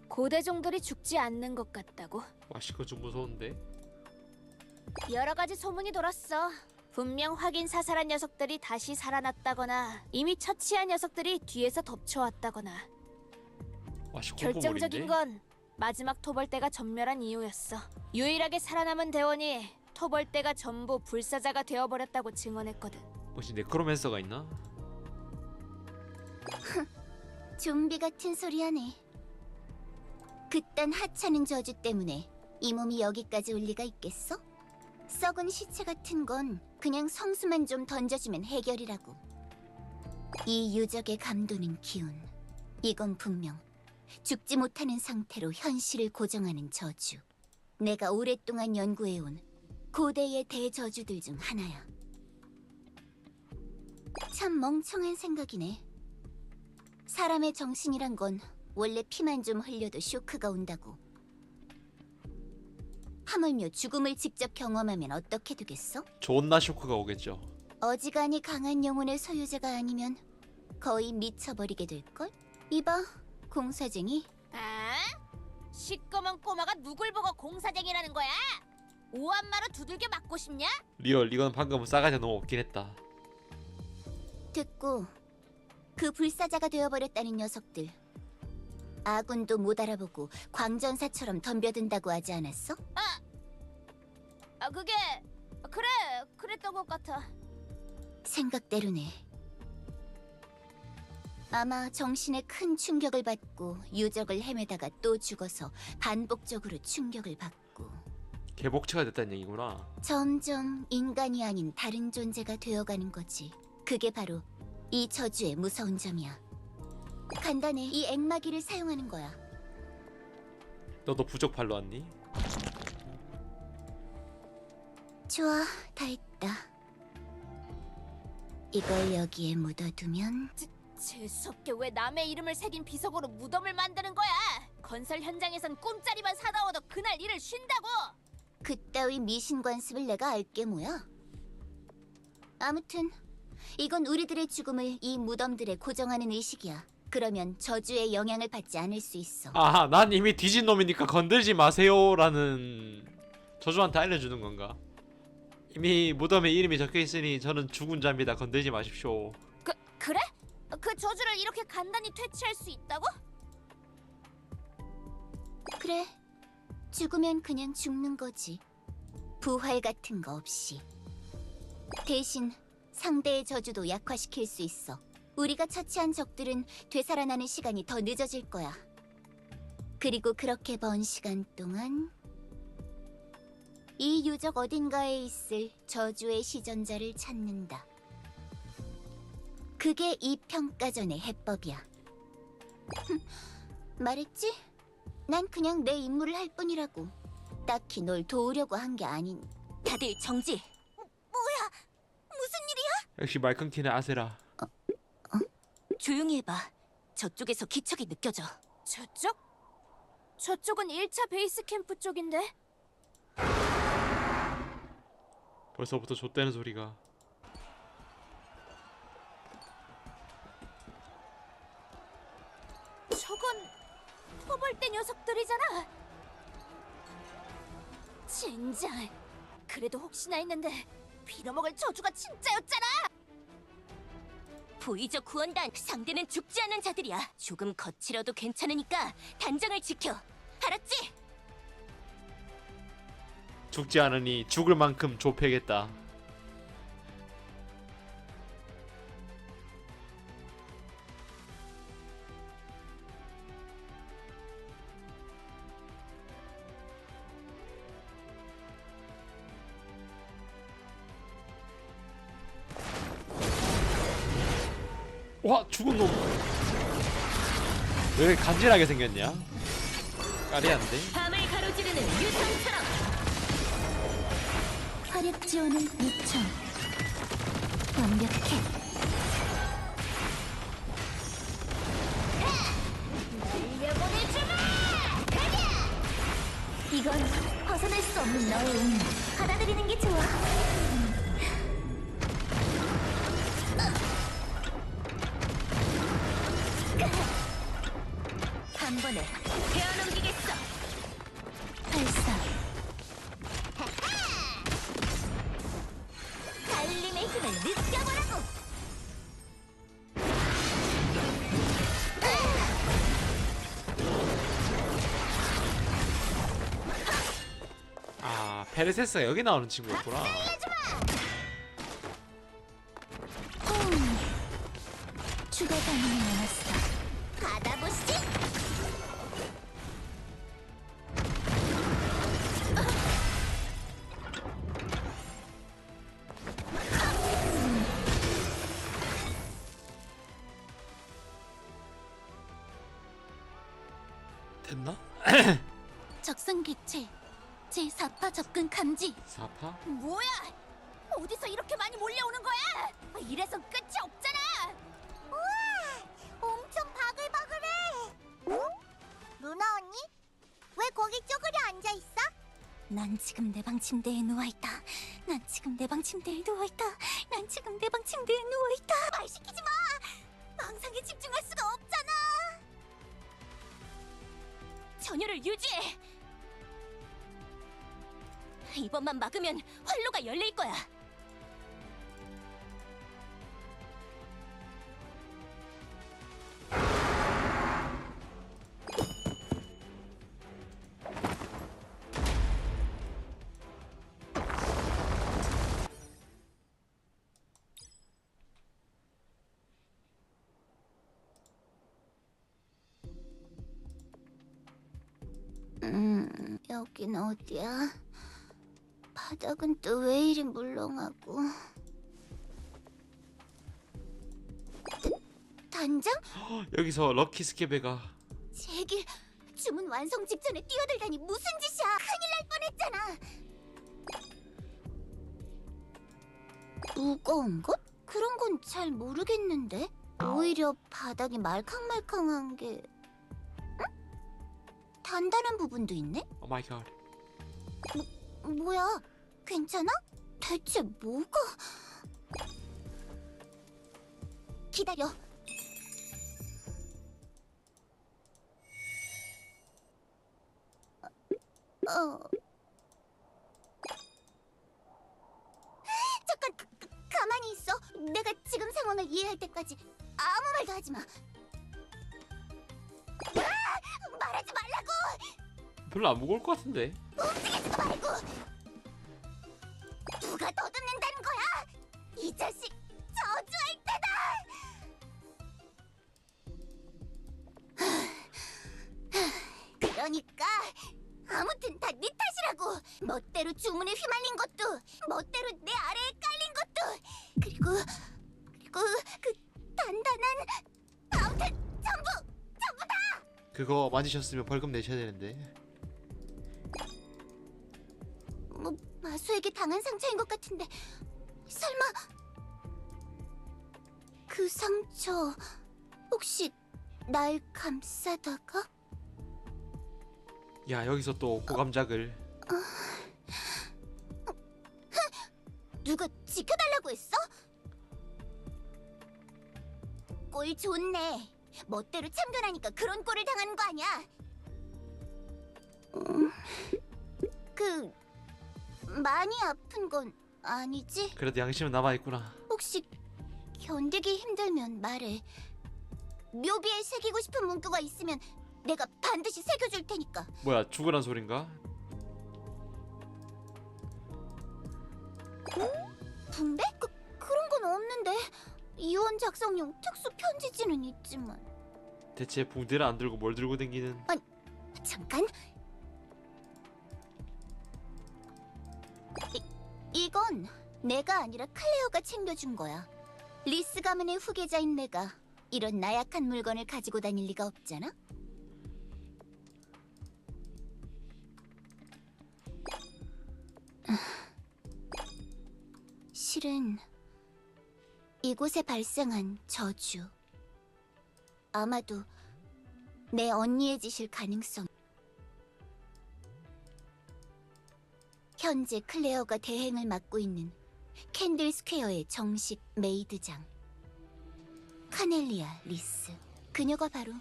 고대종들이 죽지 않는 것 같다고. 와씨 그거 좀 무서운데. 여러 가지 소문이 돌았어. 분명 확인 사살한 녀석들이 다시 살아났다거나 이미 처치한 녀석들이 뒤에서 덮쳐왔다거나. 와씨 결정적인 건 마지막 토벌대가 전멸한 이유였어. 유일하게 살아남은 대원이 토벌대가 전부 불사자가 되어버렸다고 증언했거든. 혹시 네크로맨서가 있나? 좀비 같은 소리 하네. 그딴 하찮은 저주 때문에 이 몸이 여기까지 올 리가 있겠어? 썩은 시체 같은 건 그냥 성수만 좀 던져주면 해결이라고. 이 유적의 감도는 기운. 이건 분명 죽지 못하는 상태로 현실을 고정하는 저주. 내가 오랫동안 연구해온 고대의 대저주들 중 하나야. 참 멍청한 생각이네. 사람의 정신이란 건 원래 피만 좀 흘려도 쇼크가 온다고. 하물며 죽음을 직접 경험하면 어떻게 되겠어? 존나 쇼크가 오겠죠. 어지간히 강한 영혼의 소유자가 아니면 거의 미쳐버리게 될걸? 이봐, 공사쟁이. 아? 시꺼먼 꼬마가 누굴 보고 공사쟁이라는 거야? 오한마로 두들겨 맞고 싶냐? 리얼 이건 방금 싸가지가 너무 없긴 했다. 듣고 그 불사자가 되어버렸다는 녀석들. 아군도 못 알아보고 광전사처럼 덤벼든다고 하지 않았어? 그게 그래 그랬던 것 같아. 생각대로네. 아마 정신에 큰 충격을 받고 유적을 헤매다가 또 죽어서 반복적으로 충격을 받고 개복체가 됐다는 얘기구나. 점점 인간이 아닌 다른 존재가 되어가는 거지. 그게 바로 이 저주의 무서운 점이야. 간단해. 이 액마기를 사용하는 거야. 너도 부적팔로 왔니? 좋아, 다 했다. 이걸 여기에 묻어두면 재수없게 왜 남의 이름을 새긴 비석으로 무덤을 만드는 거야? 건설 현장에선 꿈자리만 사나워도 그날 일을 쉰다고. 그따위 미신 관습을 내가 알게 뭐야? 아무튼 이건 우리들의 죽음을 이 무덤들에 고정하는 의식이야. 그러면 저주의 영향을 받지 않을 수 있어. 아하, 난 이미 뒤진 놈이니까 건들지 마세요라는 저주한테 알려주는 건가? 이미 무덤에 이름이 적혀있으니 저는 죽은 자입니다. 건들지 마십시오. 그래? 그 저주를 이렇게 간단히 퇴치할 수 있다고? 그래, 죽으면 그냥 죽는 거지. 부활 같은 거 없이. 대신 상대의 저주도 약화시킬 수 있어. 우리가 처치한 적들은 되살아나는 시간이 더 늦어질 거야. 그리고 그렇게 먼 시간 동안 이 유적 어딘가에 있을 저주의 시전자를 찾는다. 그게 이 평가전의 해법이야. 말했지? 난 그냥 내 임무를 할 뿐이라고. 딱히 널 도우려고 한 게 아닌. 다들 정지. 뭐야? 무슨 일이야? 역시 말 끊기는 아세라. 조용히 해봐. 저쪽에서 기척이 느껴져. 저쪽? 저쪽은 1차 베이스 캠프 쪽인데. 벌써부터 좆대는 소리가. 저건 터벌대 녀석들이잖아. 젠장. 그래도 혹시나 했는데 빌어먹을 저주가 진짜였잖아. 보이저 구원단, 상대는 죽지 않는 자들이야. 조금 거칠어도 괜찮으니까 단정을 지켜. 알았지? 죽지 않으니 죽을 만큼 좁혀야겠다. 와, 죽은 놈. 왜 이렇게 간지나게 생겼냐? 까리한데? 밤을 가로지르는 유성처럼. 화력 지원을 요청. 완벽해. 이건 벗어날 수 없는 너의 운명. 받아들이는 게 좋아. 한 번에 베어넘기겠어. 발사. 달림의 힘을 느껴보라고. 아, 페르세스가 여기 나오는 친구였구나. 추가 반응이 나왔어. 받아보시지. 됐나? 적성 객체. 제4파 접근 감지. 4파? 뭐야? 어디서 이렇게 많이 몰려오는 거야? 이래서 끝이 없잖아. 우와, 엄청 바글바글해. 어? 루나 언니? 왜 거기 쪼그려 앉아 있어? 난 지금 내 방 침대에 누워있다. 난 지금 내 방 침대에 누워있다. 난 지금 내 방 침대에 누워있다. 말 시키지 마. 망상에 집중할 수가 없잖아. 전열을 유지해. 이번만 막으면 활로가 열릴 거야. 여긴 어디야? 바닥은 또 왜 이리 물렁하고. 단장? 여기서 럭키 스케베가. 제길 주문 완성 직전에 뛰어들다니 무슨 짓이야? 큰일 날 뻔했잖아. 무거운 것? 그런 건 잘 모르겠는데. 오히려 바닥이 말캉말캉한 게. 응? 단단한 부분도 있네? 오 마이 갓. 뭐야? 괜찮아? 대체 뭐가? 기다려. 잠깐 가만히 있어. 내가 지금 상황을 이해할 때까지 아무 말도 하지 마. 말하지 말라고. 별로 안 무거울 것 같은데. 움직이지도 말고. 누가 더듬는다는 거야? 이 자식 저주할 때다. 그러니까 아무튼 다 네 탓이라고. 멋대로 주문에 휘말린 것도, 멋대로 내 아래에 깔린 것도, 그리고 단단한 아무튼 전부 다. 그거 만지셨으면 벌금 내셔야 되는데. 뭐 마수에게 당한 상처인 것 같은데 설마 그 상처 혹시 날 감싸다가? 야, 여기서 또 고감작을. 누가 지켜달라고 했어? 꼴 좋네. 멋대로 참견하니까 그런 꼴을 당하는 거 아니야? 그 많이 아픈 건 아니지? 그래도 양심은 남아있구나. 혹시 견디기 힘들면 말해. 묘비에 새기고 싶은 문구가 있으면 내가 반드시 새겨줄 테니까. 뭐야, 죽으란 소린가? 붕대? 그런 건 없는데. 이원 작성용 특수 편지지는 있지만. 대체 붕대를 안 들고 뭘 들고 댕기는? 잠깐. 이건 내가 아니라 클레어가 챙겨준 거야. 리스 가문의 후계자인 내가 이런 나약한 물건을 가지고 다닐 리가 없잖아. 실은 이곳에 발생한 저주, 아마도 내 언니의 짓일 가능성. 현재 클레어가 대행을 맡고 있는 캔들 스퀘어의 정식 메이드장 카넬리아 리스. 그녀가 바로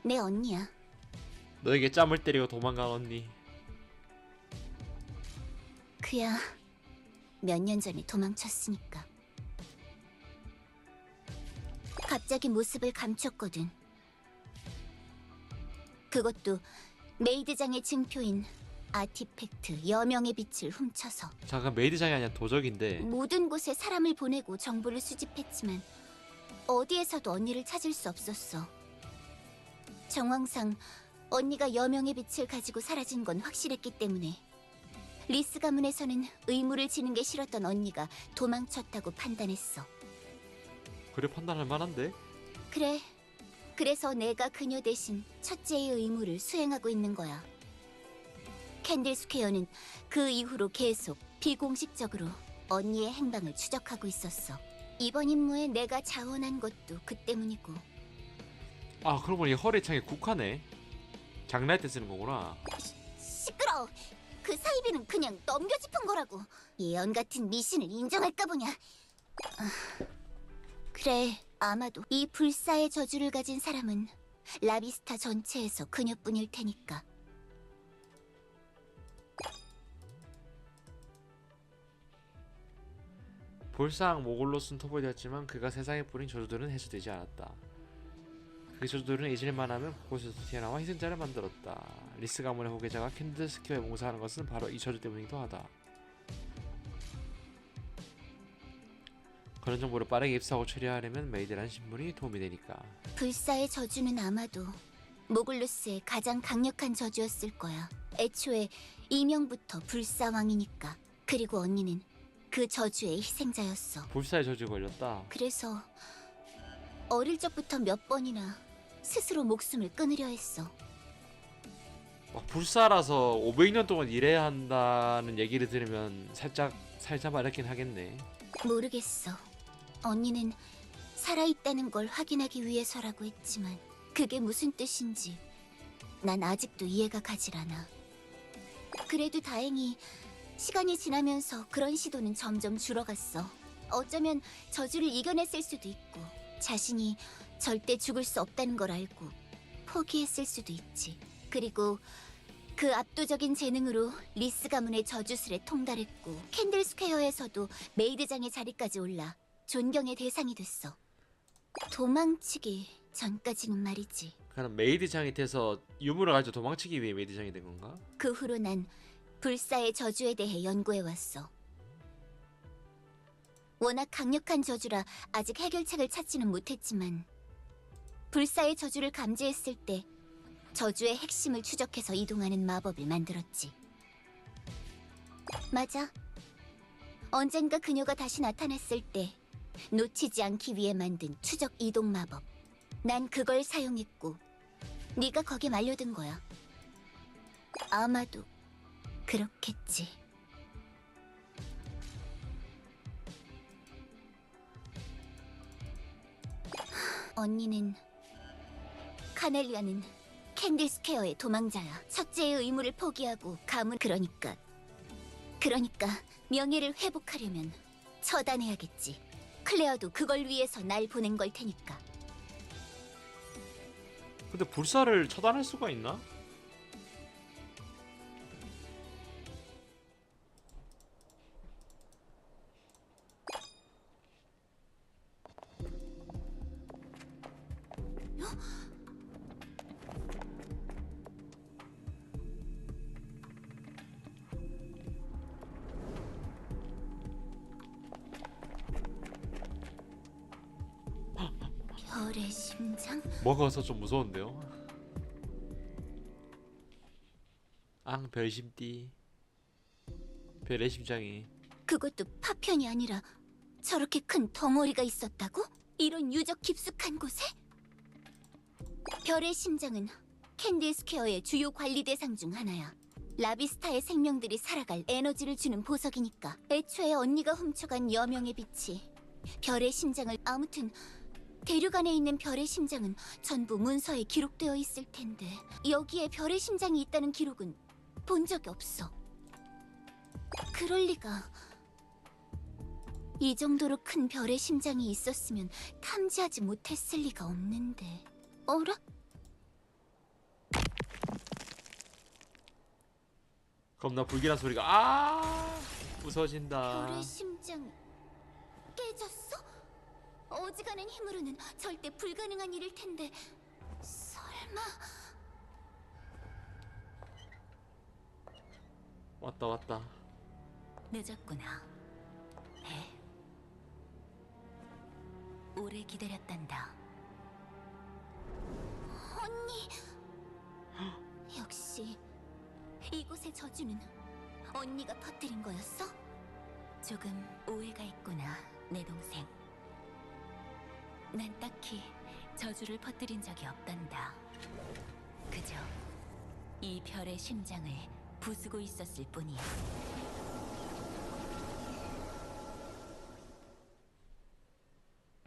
내 언니야. 너에게 짬을 때리고 도망간 언니. 그야 몇 년 전에 도망쳤으니까. 갑자기 모습을 감췄거든. 그것도 메이드장의 증표인 아티팩트 여명의 빛을 훔쳐서. 잠깐, 메이드장이 아니라 도적인데. 모든 곳에 사람을 보내고 정보를 수집했지만 어디에서도 언니를 찾을 수 없었어. 정황상 언니가 여명의 빛을 가지고 사라진 건 확실했기 때문에 리스 가문에서는 의무를 지는 게 싫었던 언니가 도망쳤다고 판단했어. 그래, 판단할 만한데? 그래. 그래서 내가 그녀 대신 첫째의 의무를 수행하고 있는 거야. 캔들 스퀘어는 그 이후로 계속 비공식적으로 언니의 행방을 추적하고 있었어. 이번 임무에 내가 자원한 것도 그 때문이고. 아, 그러고 보니 허리창에 국화네. 장난할 때 쓰는 거구나. 시끄러워. 그 사이비는 그냥 넘겨짚은 거라고. 예언 같은 미신을 인정할까 보냐. 그래, 아마도 이 불사의 저주를 가진 사람은 라비스타 전체에서 그녀뿐일 테니까. 볼상 모골로스는 토벌되었지만 그가 세상에 뿌린 저주들은 해소되지 않았다. 그 저주들은 잊을만 하면 그곳에서 튀어나와 희생자를 만들었다. 리스 가문의 후계자가 캔들스퀘어에 봉사하는 것은 바로 이 저주 때문이기도 하다. 그런 정보를 빠르게 입수하고 처리하려면 메이드라는 신분이 도움이 되니까. 불사의 저주는 아마도 모글루스의 가장 강력한 저주였을 거야. 애초에 이명부터 불사왕이니까. 그리고 언니는 그 저주의 희생자였어. 불사의 저주에 걸렸다. 그래서 어릴 적부터 몇 번이나 스스로 목숨을 끊으려 했어. 불사라서 500년 동안 일해야 한다는 얘기를 들으면 살짝 마렵긴 하겠네. 모르겠어. 언니는 살아있다는 걸 확인하기 위해서라고 했지만 그게 무슨 뜻인지 난 아직도 이해가 가질 않아. 그래도 다행히 시간이 지나면서 그런 시도는 점점 줄어갔어. 어쩌면 저주를 이겨냈을 수도 있고 자신이 절대 죽을 수 없다는 걸 알고 포기했을 수도 있지. 그리고 그 압도적인 재능으로 리스 가문의 저주술에 통달했고 캔들 스퀘어에서도 메이드장의 자리까지 올라 존경의 대상이 됐어. 도망치기 전까지는 말이지. 그럼 메이드장이 돼서 유물을 가지고 도망치기 위해 메이드장이 된 건가? 그 후로 난 불사의 저주에 대해 연구해왔어. 워낙 강력한 저주라 아직 해결책을 찾지는 못했지만 불사의 저주를 감지했을 때 저주의 핵심을 추적해서 이동하는 마법을 만들었지. 맞아. 언젠가 그녀가 다시 나타났을 때 놓치지 않기 위해 만든 추적 이동 마법. 난 그걸 사용했고 네가 거기에 말려든 거야. 아마도 그렇겠지. 언니는 카넬리아는 캔들스퀘어의 도망자야. 첫째의 의무를 포기하고 가문 그러니까 명예를 회복하려면 처단해야겠지. 클레어도 그걸 위해서 날 보낸 걸 테니까. 근데 불사를 처단할 수가 있나? 별의 심장? 먹어서 좀 무서운데요. 앙 별심띠. 별의 심장이. 그것도 파편이 아니라 저렇게 큰 덩어리가 있었다고? 이런 유적 깊숙한 곳에? 별의 심장은 캔들스퀘어의 주요 관리 대상 중 하나야. 라비스타의 생명들이 살아갈 에너지를 주는 보석이니까. 애초에 언니가 훔쳐간 여명의 빛이 별의 심장을... 아무튼 대륙 안에 있는 별의 심장은 전부 문서에 기록되어 있을 텐데 여기에 별의 심장이 있다는 기록은 본 적이 없어. 그럴 리가. 이 정도로 큰 별의 심장이 있었으면 탐지하지 못했을 리가 없는데. 어라? 겁나 불길한 소리가. 아 부서진다. 별의 심장이 깨졌어? 어지간한 힘으로는 절대 불가능한 일일 텐데 설마... 왔다. 늦었구나. 배. 오래 기다렸단다. 언니! 역시 이곳의 저주는 언니가 퍼뜨린 거였어? 조금 오해가 있구나, 내 동생. 난 딱히 저주를 퍼뜨린 적이 없단다. 그저 이 별의 심장을 부수고 있었을 뿐이야.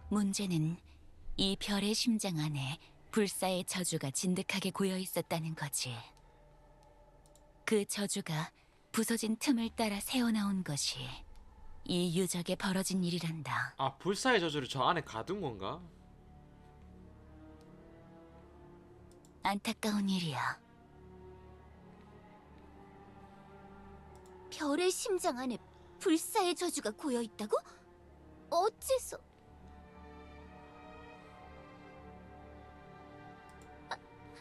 문제는 이 별의 심장 안에 불사의 저주가 진득하게 고여 있었다는 거지. 그 저주가 부서진 틈을 따라 새어나온 것이 이 유적에 벌어진 일이란다. 아 불사의 저주를 저 안에 가둔 건가? 안타까운 일이야. 별의 심장 안에 불사의 저주가 고여 있다고? 어째서?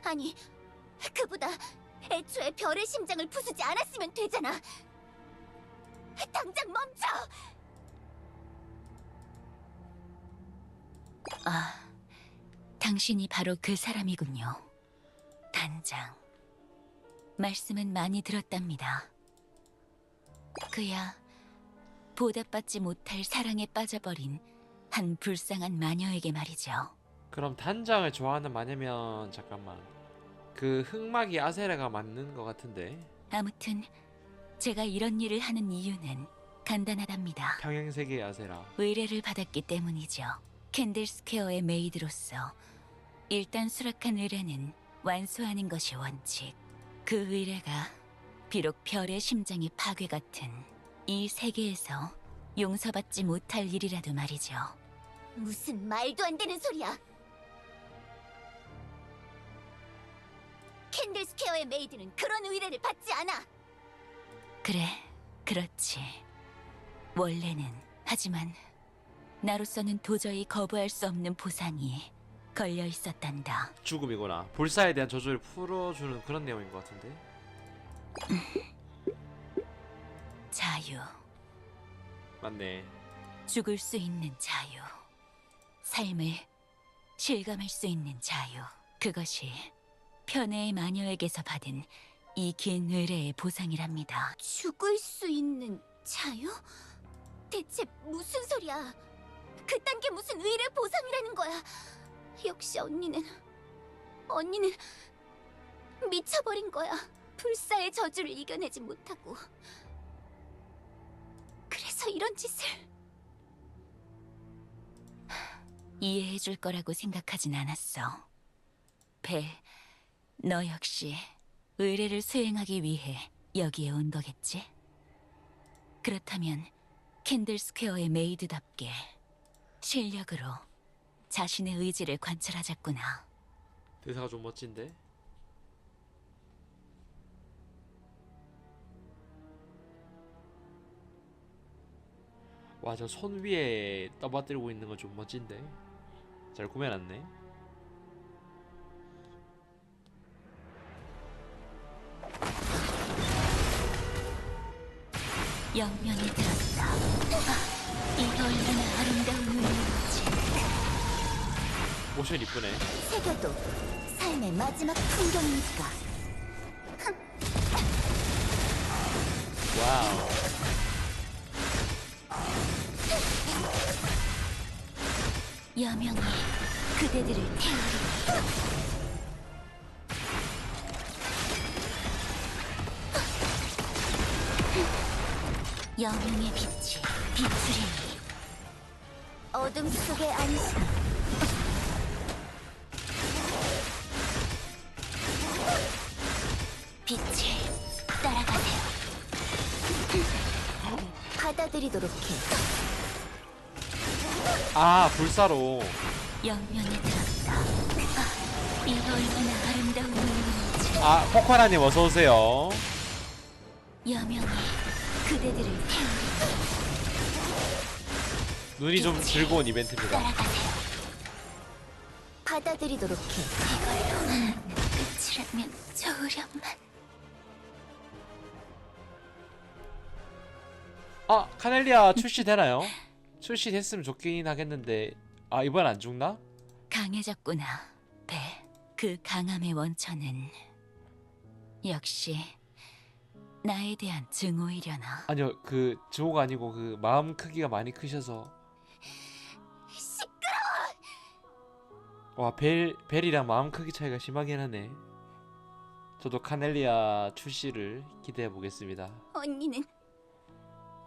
아니, 그보다 애초에 별의 심장을 부수지 않았으면 되잖아. 당장 멈춰! 아, 당신이 바로 그 사람이군요. 단장. 말씀은 많이 들었답니다. 그야 보답받지 못할 사랑에 빠져버린 한 불쌍한 마녀에게 말이죠. 그럼 단장을 좋아하는 마녀면 잠깐만 그 흑막이 아세라가 맞는 것 같은데. 아무튼 제가 이런 일을 하는 이유는 간단하답니다. 평행세계의 아세라. 의뢰를 받았기 때문이죠. 캔들스퀘어의 메이드로서 일단 수락한 의뢰는 완수하는 것이 원칙. 그 의뢰가 비록 별의 심장이 파괴 같은 이 세계에서 용서받지 못할 일이라도 말이죠. 무슨 말도 안 되는 소리야. 캔들스퀘어의 메이드는 그런 의뢰를 받지 않아. 그래, 그렇지. 원래는. 하지만 나로서는 도저히 거부할 수 없는 보상이 걸려 있었단다. 죽음이구나. 불사에 대한 저주를 풀어주는 그런 내용인 것 같은데. 자유. 맞네. 죽을 수 있는 자유. 삶을 실감할 수 있는 자유. 그것이 편애의 마녀에게서 받은 이 긴 의뢰의 보상이랍니다. 죽을 수 있는 자유? 대체 무슨 소리야? 그딴 게 무슨 의뢰 보상이라는 거야. 역시 언니는 미쳐버린 거야. 불사의 저주를 이겨내지 못하고. 그래서 이런 짓을. 이해해줄 거라고 생각하진 않았어. 벨, 너 역시 의뢰를 수행하기 위해 여기에 온 거겠지? 그렇다면 캔들스퀘어의 메이드답게 실력으로 자신의 의지를 관철하자꾸나. 대사가 좀 멋진데? 와, 저 손 위에 떠받들고 있는 건 좀 멋진데? 잘 꾸며놨네. 영면이 들었다. 이 얼마나 아름다운 운명이지. 모션 이쁘네. 새겨도 삶의 마지막 풍경이니까. 와우. 여명이 그대들을 태우리. 여명의 빛이 비추리니. 어둠 속의 안식. 빛을 따라가세요. 받아들이도록 해. 아, 불사로. 영면이 들었다. 이 얼마나 아름다운 운명인지. 아, 코코라님 어서오세요. 여명이 그대들을 태우리. 눈이 좀 즐거운 이벤트입니다. 따라가세요. 받아들이도록 해. 이걸로 끝이라면 좋으련만. 아, 카넬리아 출시되나요? 출시됐으면 좋긴 하겠는데. 아, 이번 안 죽나? 강해졌구나, 배. 그 강함의 원천은 역시 나에 대한 증오이려나. 아니요, 그 증오가 아니고 그 마음 크기가 많이 크셔서. 와, 벨이랑 마음 크기 차이가 심하긴 하네. 저도 카넬리아 출시를 기대해 보겠습니다. 언니는,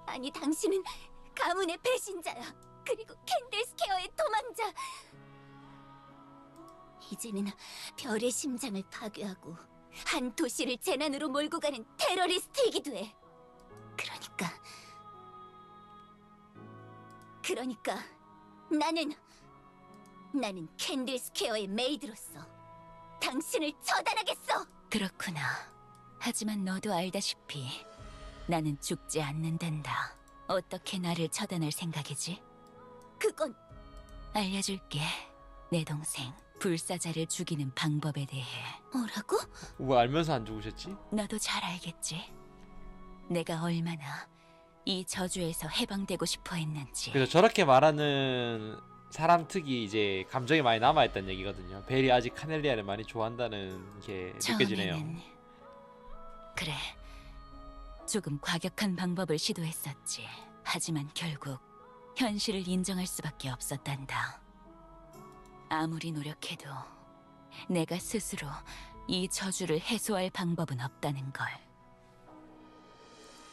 아니 당신은 가문의 배신자야. 그리고 캔들스케어의 도망자. 이제는 별의 심장을 파괴하고 한 도시를 재난으로 몰고 가는 테러리스트이기도 해. 그러니까 나는 캔들스퀘어의 메이드로서 당신을 처단하겠어. 그렇구나. 하지만 너도 알다시피 나는 죽지 않는단다. 어떻게 나를 처단할 생각이지? 그건 알려줄게. 내 동생 불사자를 죽이는 방법에 대해. 뭐라고? 왜 알면서 안 죽으셨지? 너도 잘 알겠지. 내가 얼마나 이 저주에서 해방되고 싶어 했는지. 그래서 저렇게 말하는 사람 특이 이제 감정이 많이 남아있다는 얘기거든요. 벨이 아직 카넬리아를 많이 좋아한다는 게 느껴지네요. 처음에는 그래, 조금 과격한 방법을 시도했었지. 하지만 결국 현실을 인정할 수밖에 없었단다. 아무리 노력해도 내가 스스로 이 저주를 해소할 방법은 없다는 걸.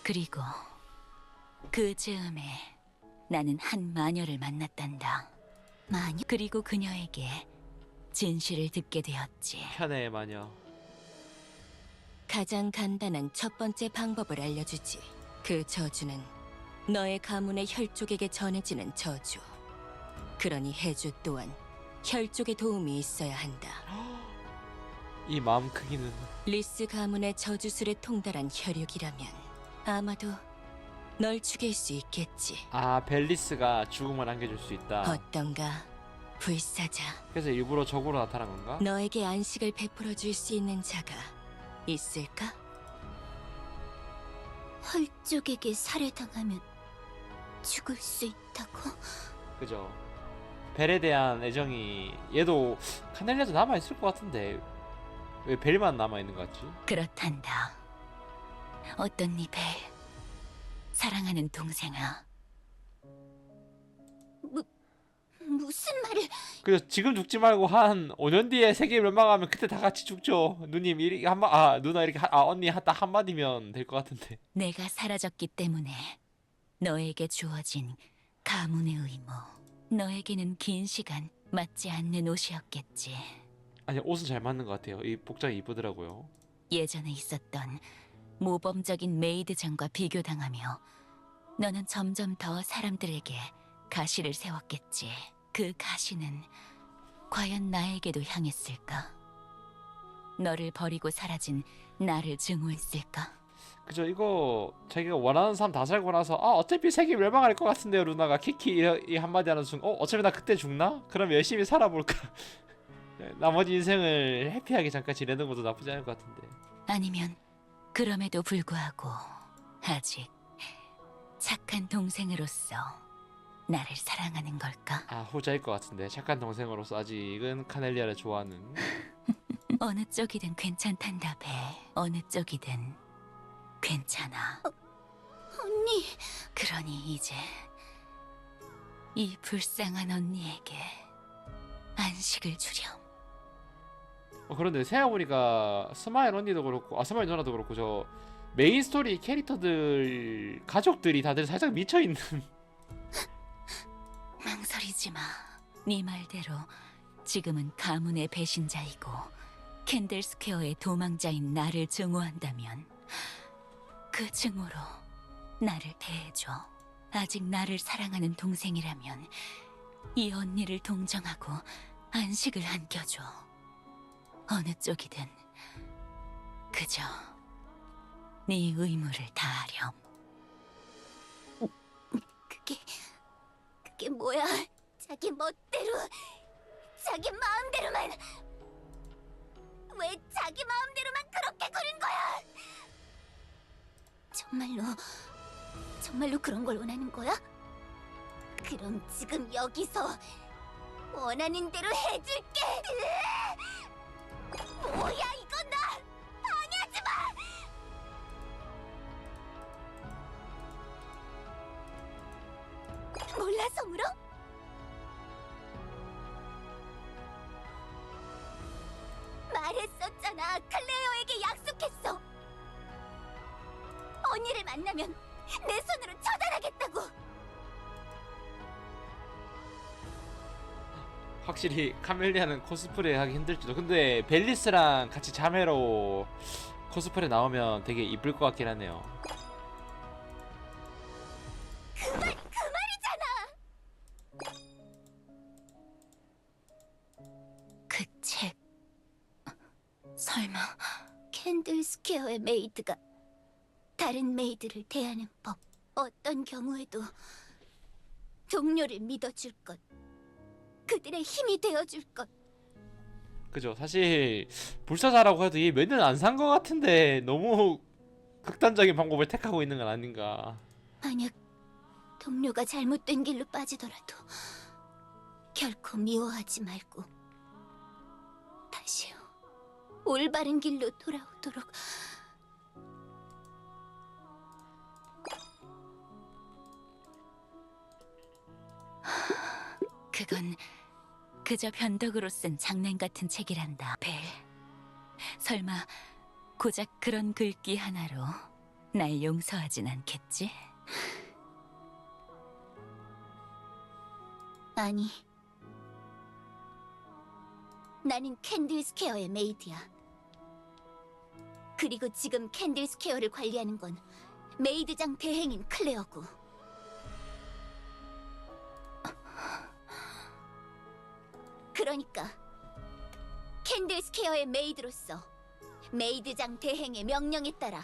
그리고 그 즈음에 나는 한 마녀를 만났단다. 마녀? 그리고 그녀에게 진실을 듣게 되었지. 편해 마녀. 가장 간단한 첫 번째 방법을 알려주지. 그 저주는 너의 가문의 혈족에게 전해지는 저주. 그러니 해주 또한 혈족의 도움이 있어야 한다. 이 마음 크기는. 리스 가문의 저주술에 통달한 혈육이라면 아마도 널 죽일 수 있겠지. 아, 벨리스가 죽음을 안겨줄 수 있다. 어떤가, 불사자. 그래서 일부러 적으로 나타난 건가? 너에게 안식을 베풀어 줄 수 있는 자가 있을까? 헐족에게 살해당하면 죽을 수 있다고? 그죠. 벨에 대한 애정이 얘도 카넬리아도 남아있을 것 같은데 왜 벨만 남아있는 것 같지? 그렇단다. 어떤 벨, 사랑하는 동생아. 무슨 말을? 그래서 지금 죽지 말고 한 5년 뒤에 세계 멸망하면 그때 다 같이 죽죠. 누님 이렇게 누나 이렇게 언니 딱 한마디면 될 것 같은데. 내가 사라졌기 때문에 너에게 주어진 가문의 의무. 너에게는 긴 시간 맞지 않는 옷이었겠지. 아니 옷은 잘 맞는 것 같아요. 이 복장이 이쁘더라고요. 예전에 있었던 모범적인 메이드장과 비교당하며 너는 점점 더 사람들에게 가시를 세웠겠지. 그 가시는 과연 나에게도 향했을까? 너를 버리고 사라진 나를 증오했을까? 그죠. 이거 자기가 원하는 사람 다 살고 나서 어차피 세계 멸망할 것 같은데요 루나가 키키 이 한마디 하는 순간 어차피 나 그때 죽나? 그럼 열심히 살아볼까? 나머지 인생을 해피하게 잠깐 지내는 것도 나쁘지 않을 것 같은데. 아니면 그럼에도 불구하고 아직 착한 동생으로서 나를 사랑하는 걸까? 후자일 것 같은데. 착한 동생으로서 아직은 카넬리아를 좋아하는. 어느 쪽이든 괜찮단다 배. 어느 쪽이든 괜찮아. 언니. 그러니 이제 이 불쌍한 언니에게 안식을 주렴. 그런데 생각해보니까 스마일 언니도 그렇고 스마일 누나도 그렇고 저 메인 스토리 캐릭터들 가족들이 다들 살짝 미쳐있는. 망설이지 마. 네 말대로 지금은 가문의 배신자이고 캔들스퀘어의 도망자인 나를 증오한다면 그 증오로 나를 대해줘. 아직 나를 사랑하는 동생이라면 이 언니를 동정하고 안식을 안겨줘. 어느 쪽이든 그저 네 의무를 다하렴. 그게 뭐야? 자기 멋대로, 자기 마음대로만. 왜 자기 마음대로만 그렇게 구는 거야? 정말로 그런 걸 원하는 거야? 그럼 지금 여기서 원하는 대로 해줄게. 뭐야 이건 나 방해하지 마. 몰라서 물어? 말했었잖아. 클레어에게 약속했어. 언니를 만나면 내 손으로 처단하겠다고. 확실히 카멜리아는 코스프레 하기 힘들지도. 근데 벨리스랑 같이 자매로 코스프레 나오면 되게 이쁠 것 같긴 하네요. 그 말이잖아. 그 책 설마 캔들스퀘어의 메이드가 다른 메이드를 대하는 법, 어떤 경우에도 동료를 믿어줄 것, 그들의 힘이 되어줄 것. 그죠. 사실 불사자라고 해도 얘 몇 년 안 산 것 같은데 너무 극단적인 방법을 택하고 있는 건 아닌가. 만약 동료가 잘못된 길로 빠지더라도 결코 미워하지 말고 다시 올바른 길로 돌아오도록. 그건 그저 변덕으로 쓴 장난 같은 책이란다, 벨. 설마 고작 그런 글귀 하나로 날 용서하진 않겠지? 아니, 나는 캔들스퀘어의 메이드야. 그리고 지금 캔들스퀘어를 관리하는 건 메이드장 대행인 클레어고. 그러니까 캔들스퀘어의 메이드로서 메이드장 대행의 명령에 따라.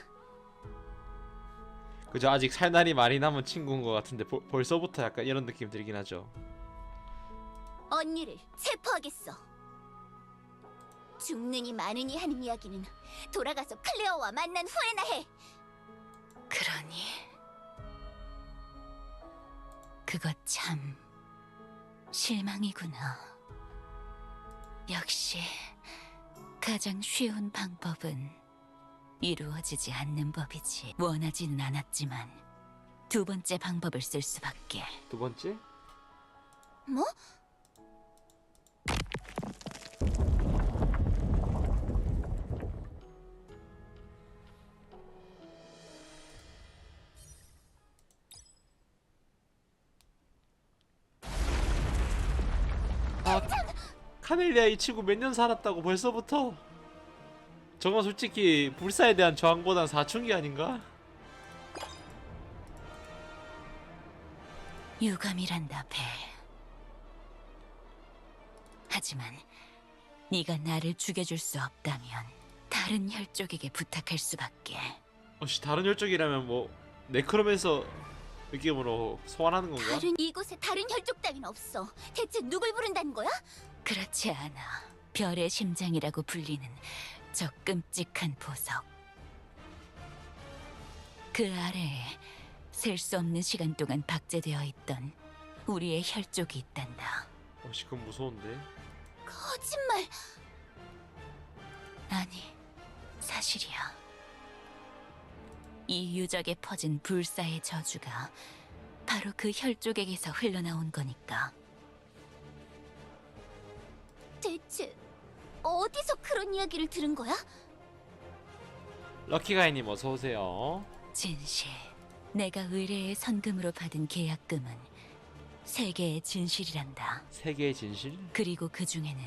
그죠. 아직 살 날이 많이 남은 친구인 것 같은데 벌써부터 약간 이런 느낌 들긴 하죠. 언니를 체포하겠어. 죽느니 마느니 하는 이야기는 돌아가서 클레어와 만난 후에나 해. 그러니 그것 참 실망이구나. 역시 가장 쉬운 방법은 이루어지지 않는 법이지. 원하지는 않았지만 두 번째 방법을 쓸 수밖에. 두 번째? 뭐? 아, 카멜리아 이 친구 몇 년 살았다고 벌써부터? 저건 솔직히 불사에 대한 저항보단 사춘기 아닌가? 유감이란다, 벨. 하지만 네가 나를 죽여줄 수 없다면 다른 혈족에게 부탁할 수밖에. 혹시 다른 혈족이라면 뭐 네크로맨서 느낌으로 소환하는 건가? 이곳에 다른 혈족 따윈 없어. 대체 누굴 부른다는 거야? 그렇지 않아. 별의 심장이라고 불리는 저 끔찍한 보석. 그 아래에 셀 수 없는 시간 동안 박제되어 있던 우리의 혈족이 있단다. 혹시 그건 무서운데? 거짓말. 아니, 사실이야. 이 유적에 퍼진 불사의 저주가 바로 그 혈족에게서 흘러나온 거니까. 대체 어디서 그런 이야기를 들은 거야? 럭키가이님 어서오세요. 진실. 내가 의뢰의 선금으로 받은 계약금은 세계의 진실이란다. 세계의 진실? 그리고 그 중에는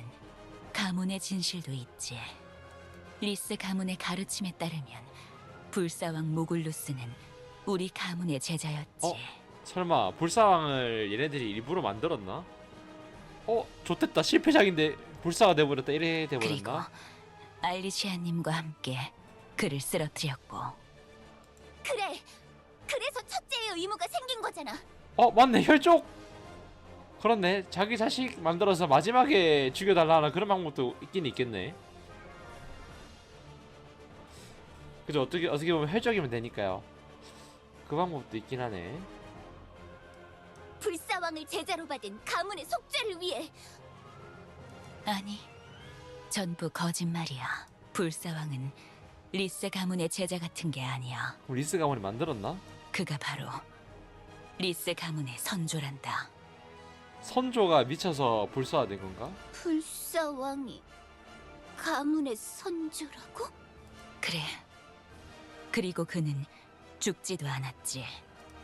가문의 진실도 있지. 리스 가문의 가르침에 따르면 불사왕 모굴루스는 우리 가문의 제자였지. 설마 불사왕을 얘네들이 일부러 만들었나? 좋댔다. 실패작인데 불사가 돼버렸다. 이래 그리고 돼버렸나? 알리시아님과 함께 그를 쓰러뜨렸고. 그래. 그래서 첫째의 의무가 생긴 거잖아. 맞네. 혈족. 그렇네. 자기 자식 만들어서 마지막에 죽여달라는 그런 방법도 있긴 있겠네. 그죠? 어떻게 보면 혈족이면 되니까요. 그 방법도 있긴 하네. 불사왕을 제자로 받은 가문의 속죄를 위해. 아니, 전부 거짓말이야. 불사왕은 리스 가문의 제자 같은 게 아니야. 그럼 리스 가문이 만들었나? 그가 바로 리스 가문의 선조란다. 선조가 미쳐서 불사가 된 건가? 불사왕이 가문의 선조라고? 그래. 그리고 그는 죽지도 않았지.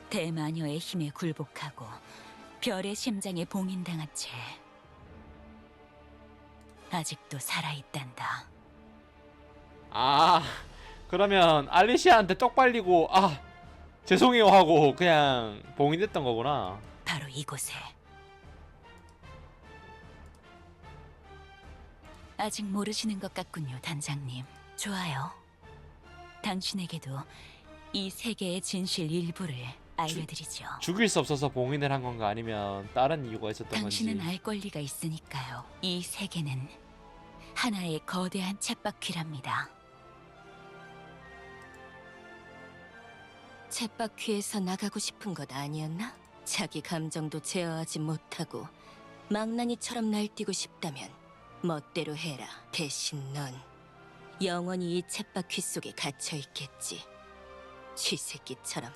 대마녀의 힘에 굴복하고 별의 심장에 봉인당한 채 아직도 살아있단다. 그러면 알리시아한테 떡 발리고 죄송해요 하고 그냥 봉인됐던 거구나. 바로 이곳에. 아직 모르시는 것 같군요, 단장님. 좋아요. 당신에게도 이 세계의 진실 일부를 알려드리죠. 죽일 수 없어서 봉인을 한 건가 아니면 다른 이유가 있었던 당신은 건지. 알 권리가 있으니까요. 이 세계는 하나의 거대한 쳇바퀴랍니다. 쳇바퀴에서 나가고 싶은 것 아니었나? 자기 감정도 제어하지 못하고 망나니처럼 날뛰고 싶다면 멋대로 해라. 대신 넌 영원히 이 쳇바퀴 속에 갇혀 있겠지. 쥐새끼처럼.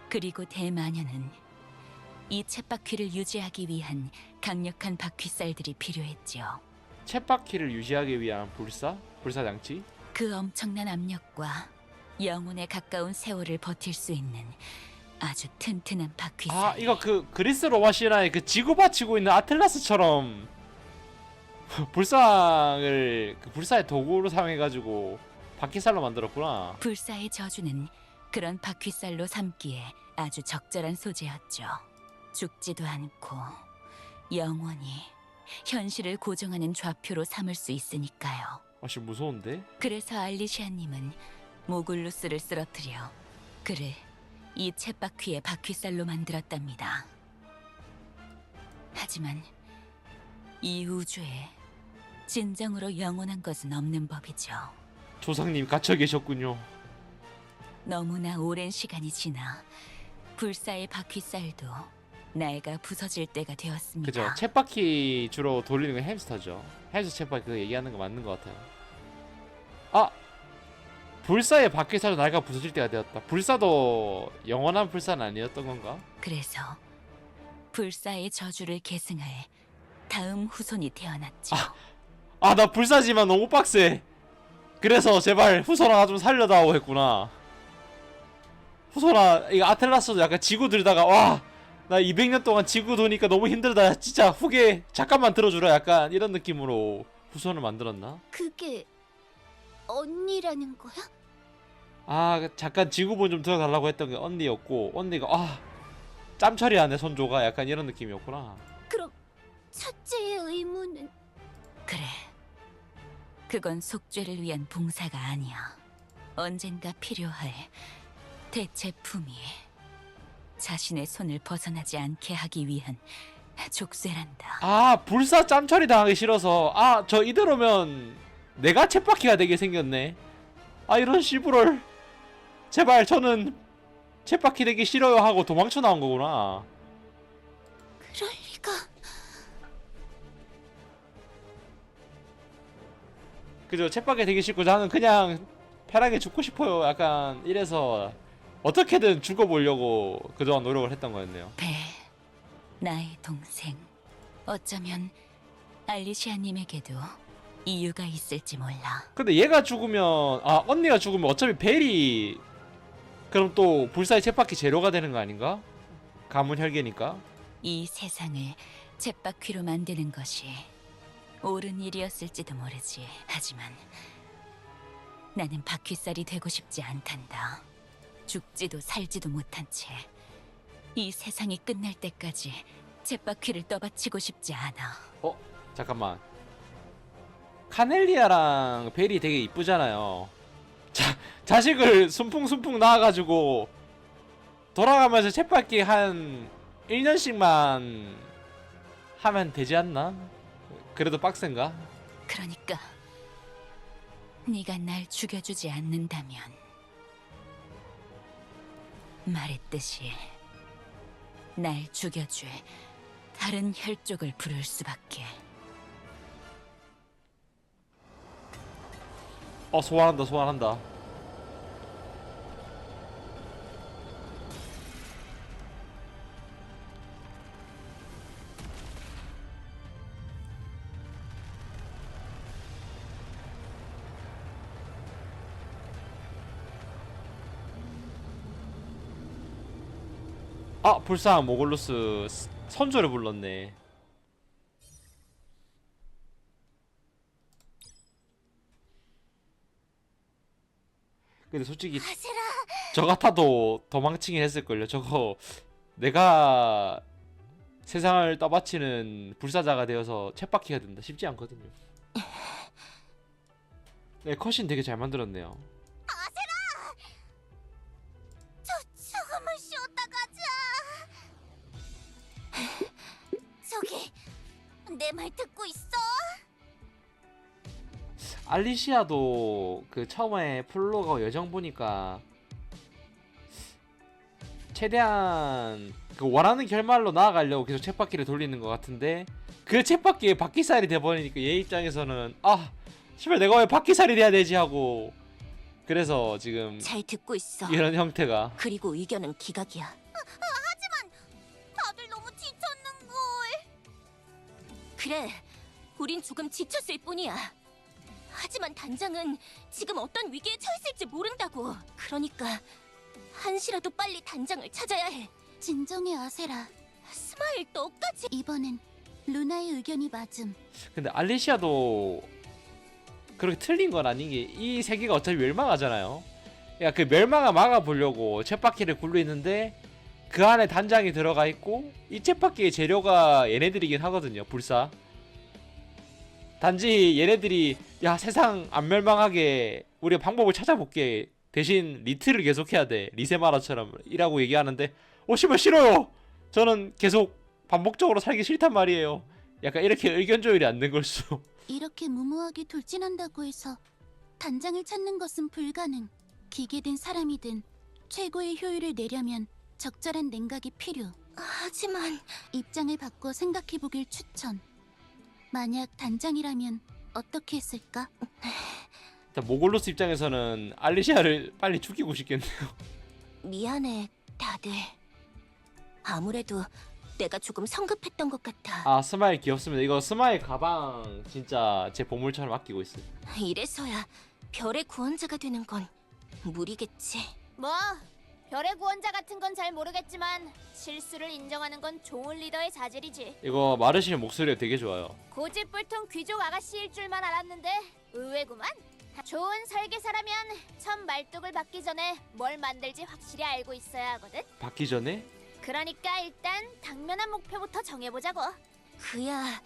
그리고 대마녀는 이 쳇바퀴를 유지하기 위한 강력한 바퀴살들이 필요했지요. 쳇바퀴를 유지하기 위한 불사 장치? 그 엄청난 압력과 영혼에 가까운 세월을 버틸 수 있는 아주 튼튼한 바퀴살. 이거 그 그리스 로마 신화에 그 지구 받치고 있는 아틀라스처럼 불상을 그 불사의 도구로 사용해가지고 바퀴살로 만들었구나. 불사의 저주는 그런 바퀴살로 삼기에 아주 적절한 소재였죠. 죽지도 않고 영원히 현실을 고정하는 좌표로 삼을 수 있으니까요. 씨 무서운데? 그래서 알리시아님은 모굴루스를 쓰러뜨려 그를 이 쳇바퀴의 바퀴살로 만들었답니다. 하지만 이 우주에 진정으로 영원한 것은 없는 법이죠. 조상님 갇혀 계셨군요. 너무나 오랜 시간이 지나 불사의 바퀴살도 낡아 부서질 때가 되었습니다. 그죠? 쳇바퀴 주로 돌리는 건 햄스터죠. 햄스터 쳇바퀴 그거 얘기하는 거 맞는 것 같아요. 불사의 바퀴살도 낡아 부서질 때가 되었다. 불사도 영원한 불사는 아니었던 건가? 그래서 불사의 저주를 계승할 다음 후손이 태어났죠. 아, 나 불사지만 너무 빡세. 그래서 제발 후손아 좀 살려다오 했구나. 후손아, 이거 아틀라스도 약간 지구 들다가 와, 나 200년 동안 지구 도니까 너무 힘들다. 진짜 후계 잠깐만 들어주라. 약간 이런 느낌으로 후손을 만들었나? 그게 언니라는 거야? 아, 잠깐 지구본 좀 들어달라고 했던 게 언니였고, 언니가 짬처리하네 손조가. 약간 이런 느낌이었구나. 그럼 첫째의 의무는? 그래. 그건 속죄를 위한 봉사가 아니야. 언젠가 필요할 대체품이 자신의 손을 벗어나지 않게 하기 위한 족쇄란다. 아, 불사 짬처리 당하기 싫어서. 아, 저 이대로면 내가 쳇바퀴가 되게 생겼네. 아, 이런 씨부럴. 제발 저는 쳇바퀴 되기 싫어요 하고 도망쳐 나온 거구나. 그럴 리가. 그죠? 쳇바퀴 되기 싫고 저는 그냥 편하게 죽고 싶어요. 약간 이래서 어떻게든 죽어보려고 그동안 노력을 했던 거였네요. 배, 나의 동생. 어쩌면 알리시아님에게도 이유가 있을지 몰라. 근데 얘가 죽으면, 아, 언니가 죽으면 어차피 벨이 그럼 또 불사의 쳇바퀴 재료가 되는 거 아닌가? 가문 혈계니까. 이 세상을 쳇바퀴로 만드는 것이 옳은 일이었을지도 모르지. 하지만 나는 바퀴살이 되고 싶지 않단다. 죽지도 살지도 못한 채 이 세상이 끝날 때까지 쳇바퀴를 떠받치고 싶지 않아. 잠깐만. 카넬리아랑 벨이 되게 이쁘잖아요. 자식을 숨풍숨풍 낳아가지고 돌아가면서 쳇바퀴 한 1년씩만 하면 되지 않나? 그래도 빡센가? 그러니까 네가 날 죽여주지 않는다면 말했듯이 날 죽여줄 다른 혈족을 부를 수밖에. 소환한다, 소환한다. 아, 불쌍한 모골루스 선조를 불렀네. 근데 솔직히 저 같아도 도망치긴 했을걸요. 저거 내가 세상을 떠받치는 불사자가 되어서 쳇바퀴가 된다 쉽지 않거든요. 네, 컷신 되게 잘 만들었네요. 조금만 쉬었다 가자. 저기 내 말 듣고 있어? 알리시아도 그 처음에 플로가 여정 보니까 최대한 그 원하는 결말로 나아가려고 계속 쳇바퀴를 돌리는 것 같은데 그 쳇바퀴에 바퀴살이 돼버리니까 얘 입장에서는 아 씨발 내가 왜 바퀴살이 돼야 되지 하고 그래서 지금 잘 듣고 있어. 이런 형태가. 그리고 의견은 기각이야. 하지만 다들 너무 지쳤는걸. 그래, 우린 조금 지쳤을 뿐이야. 하지만 단장은 지금 어떤 위기에 처했을지 모른다고. 그러니까 한시라도 빨리 단장을 찾아야 해. 진정해, 아세라. 스마일 너까지. 이번엔 루나의 의견이 맞음. 근데 알리시아도 그렇게 틀린 건 아닌 게 이 세계가 어차피 멸망하잖아요. 그러니까 그 멸망을 막아보려고 쳇바퀴를 굴리는데 그 안에 단장이 들어가 있고 이 쳇바퀴의 재료가 얘네들이긴 하거든요. 불사. 단지 얘네들이 야 세상 안 멸망하게 우리가 방법을 찾아볼게. 대신 리트를 계속해야 돼. 리세마라처럼 이라고 얘기하는데 씨발 싫어요. 저는 계속 반복적으로 살기 싫단 말이에요. 약간 이렇게 의견 조율이 안 된 걸수. 이렇게 무모하게 돌진한다고 해서 단장을 찾는 것은 불가능. 기계든 사람이든 최고의 효율을 내려면 적절한 냉각이 필요. 하지만 입장을 바꿔 생각해보길 추천. 만약 단장이라면 어떻게 했을까? 일단 모골로스 입장에서는 알리시아를 빨리 죽이고 싶겠네요. 미안해, 다들. 아무래도 내가 조금 성급했던 것 같아. 아 스마일 귀엽습니다. 이거 스마일 가방 진짜 제 보물처럼 아끼고 있어요. 이래서야 별의 구원자가 되는 건 무리겠지. 뭐 별의 구원자 같은 건 잘 모르겠지만 실수를 인정하는 건 좋은 리더의 자질이지. 이거 마르실 목소리가 되게 좋아요. 고집불통 귀족 아가씨일 줄만 알았는데 의외구만. 좋은 설계사라면 첫 말뚝을 받기 전에 뭘 만들지 확실히 알고 있어야 하거든. 받기 전에? 그러니까 일단 당면한 목표부터 정해보자고. 그야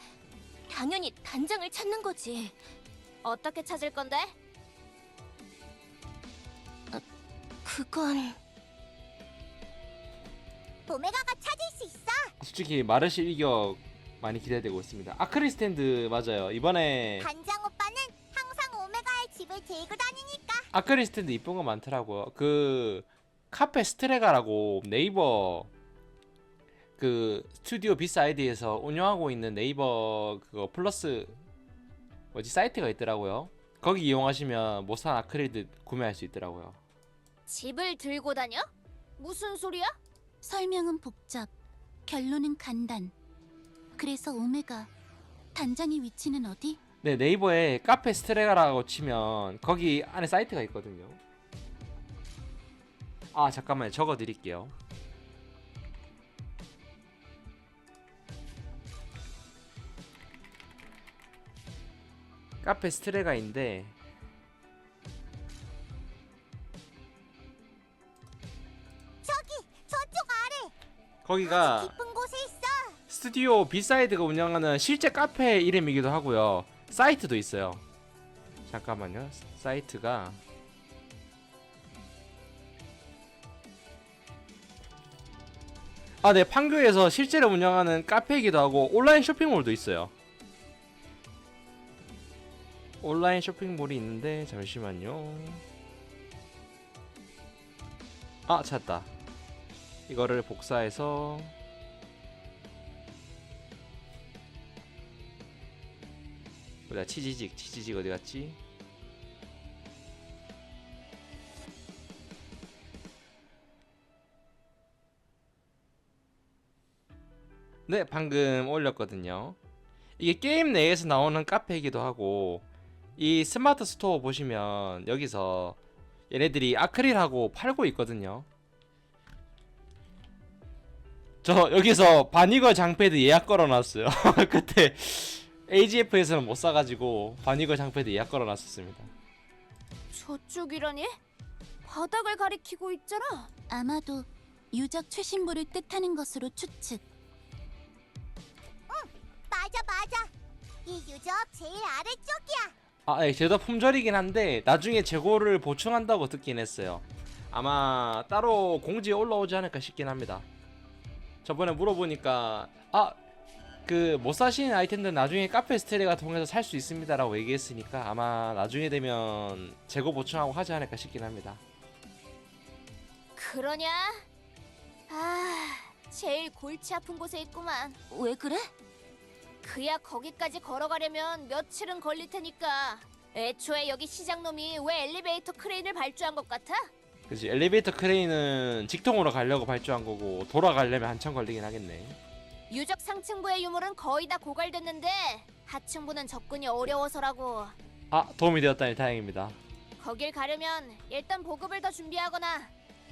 당연히 단장을 찾는 거지. 어떻게 찾을 건데? 그건 오메가가 찾을 수 있어. 솔직히 마르실 일격 많이 기대되고 있습니다. 아크리스탠드 맞아요. 이번에 단장 오빠는 항상 오메가의 집을 들고 다니니까. 아크리스탠드 이쁜 거 많더라고요. 그 카페 스트레가라고 네이버 그 스튜디오 비사이드에서 운영하고 있는 네이버 그거 플러스 뭐지 사이트가 있더라고요. 거기 이용하시면 못 산 아크릴드 구매할 수 있더라고요. 집을 들고 다녀? 무슨 소리야? 설명은 복잡, 결론은 간단. 그래서 오메가, 단장의 위치는 어디? 네, 네이버에 카페 스트레가라고 치면 거기 안에 사이트가 있거든요. 아 잠깐만요, 적어 드릴게요. 카페 스트레가인데 저쪽 아래 거기가 깊은 곳에 있어. 스튜디오 비사이드가 운영하는 실제 카페 이름이기도 하고요. 사이트도 있어요. 잠깐만요. 사이트가 네, 판교에서 실제로 운영하는 카페이기도 하고 온라인 쇼핑몰도 있어요. 온라인 쇼핑몰이 있는데 잠시만요. 찾았다. 이거를 복사해서 뭐야, 치지직 어디 갔지? 네, 방금 올렸거든요. 이게 게임 내에서 나오는 카페이기도 하고, 이 스마트 스토어 보시면 여기서 얘네들이 아크릴하고 팔고 있거든요. 저 여기서 바니걸 장패드 예약 걸어놨어요. 그때 AGF에서는 못 사가지고 바니걸 장패드 예약 걸어놨었습니다. 저쪽이라니? 바닥을 가리키고 있잖아. 아마도 유적 최신부를 뜻하는 것으로 추측. 맞아. 이 유적 제일 아래쪽이야. 네, 제도 품절이긴 한데 나중에 재고를 보충한다고 듣긴 했어요. 아마 따로 공지에 올라오지 않을까 싶긴 합니다. 저번에 물어보니까 그 못 사시는 아이템들은 나중에 카페 스트레가 통해서 살 수 있습니다라고 얘기했으니까 아마 나중에 되면 재고 보충하고 하지 않을까 싶긴 합니다. 그러냐? 제일 골치 아픈 곳에 있구만. 왜 그래? 그야 거기까지 걸어가려면 며칠은 걸릴 테니까. 애초에 여기 시장놈이 왜 엘리베이터 크레인을 발주한 것 같아? 그치, 엘리베이터 크레인은 직통으로 가려고 발주한 거고 돌아가려면 한참 걸리긴 하겠네. 유적 상층부의 유물은 거의 다 고갈됐는데 하층부는 접근이 어려워서라고. 도움이 되었다니 다행입니다. 거길 가려면 일단 보급을 더 준비하거나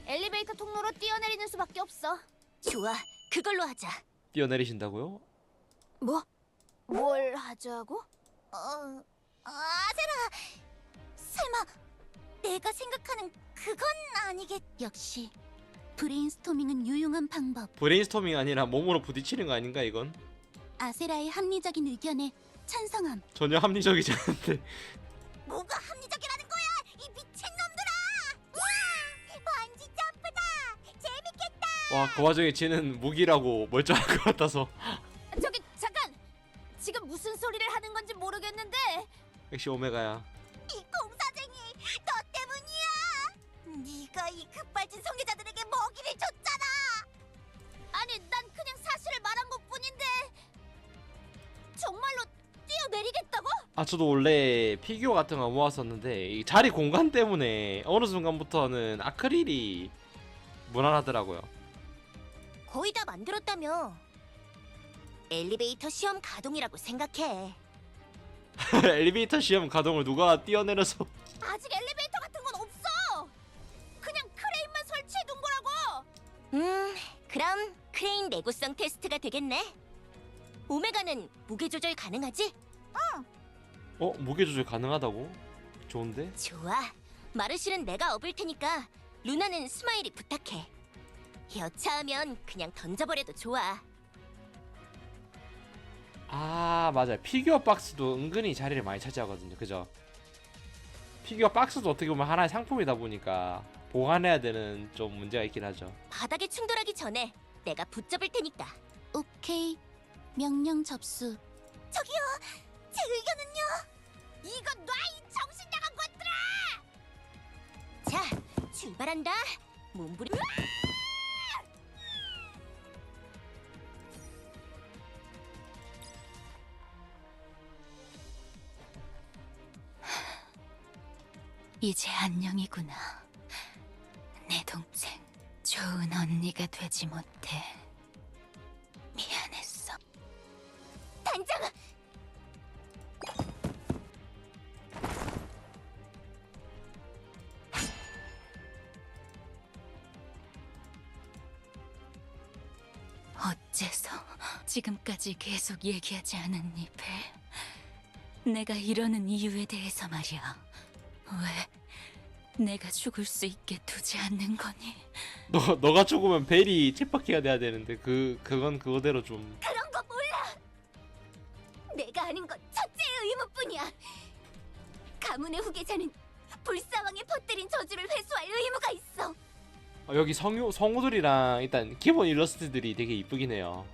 엘리베이터 통로로 뛰어내리는 수밖에 없어. 좋아, 그걸로 하자. 뛰어내리신다고요? 뭘 하자고? 아세라! 설마 내가 생각하는 그건 아니겠... 역시 브레인스토밍은 유용한 방법. 브레인스토밍 아니라 몸으로 부딪히는 거 아닌가 이건? 아세라의 합리적인 의견에 찬성함. 전혀 합리적이지 않은데. 뭐가 합리적이라는 거야? 이 미친놈들아! 와! 번지 점프다! 재밌겠다! 와, 그 와중에 쟤는 무기라고 멀쩡할 것 같아서. 저기 잠깐! 지금 무슨 소리를 하는 건지 모르겠는데 역시 오메가야. 이 공사쟁이 너 때문이야! 네가 이 급발진 성애자들에게 먹이를 줬잖아! 아니 난 그냥 사실을 말한 것뿐인데 정말로 뛰어내리겠다고? 저도 원래 피규어 같은 거 모았었는데 이 자리 공간 때문에 어느 순간부터는 아크릴이 무난하더라고요. 거의 다 만들었다며. 엘리베이터 시험 가동이라고 생각해. 엘리베이터 시험 가동을 누가 뛰어내려서 아직 엘리베이터 같은 건 없어. 그냥 크레인만 설치해둔 거라고. 그럼 크레인 내구성 테스트가 되겠네. 오메가는 무게 조절 가능하지? 무게 조절 가능하다고? 좋은데? 좋아. 마르실은 내가 업을 테니까 루나는 스마일이 부탁해. 여차하면 그냥 던져버려도 좋아. 아 맞아요. 피규어 박스도 은근히 자리를 많이 차지하거든요. 그죠? 피규어 박스도 어떻게 보면 하나의 상품이다 보니까 보관해야 되는 좀 문제가 있긴 하죠. 바닥에 충돌하기 전에 내가 붙잡을 테니까. 오케이. 명령 접수. 저기요, 제 의견은요. 이건 놔, 이 정신 나간 것들아! 자, 출발한다. 몸부림. 이제 안녕이구나. 내 동생, 좋은 언니가 되지 못해. 미안했어. 단장! 어째서 지금까지 계속 얘기하지 않은 입에 내가 이러는 이유에 대해서 말이야. 왜 내가 죽을 수 있게 두지 않는 거니? 너가 죽으면 벨이 쳇바퀴가 돼야 되는데 그건 그거대로 좀. 그런 거 몰라. 내가 아는 건 첫째의 의무뿐이야. 가문의 후계자는 불사왕이 퍼뜨린 저주를 회수할 의무가 있어. 여기 성우들이랑 일단 기본 일러스트들이 되게 이쁘긴 해요.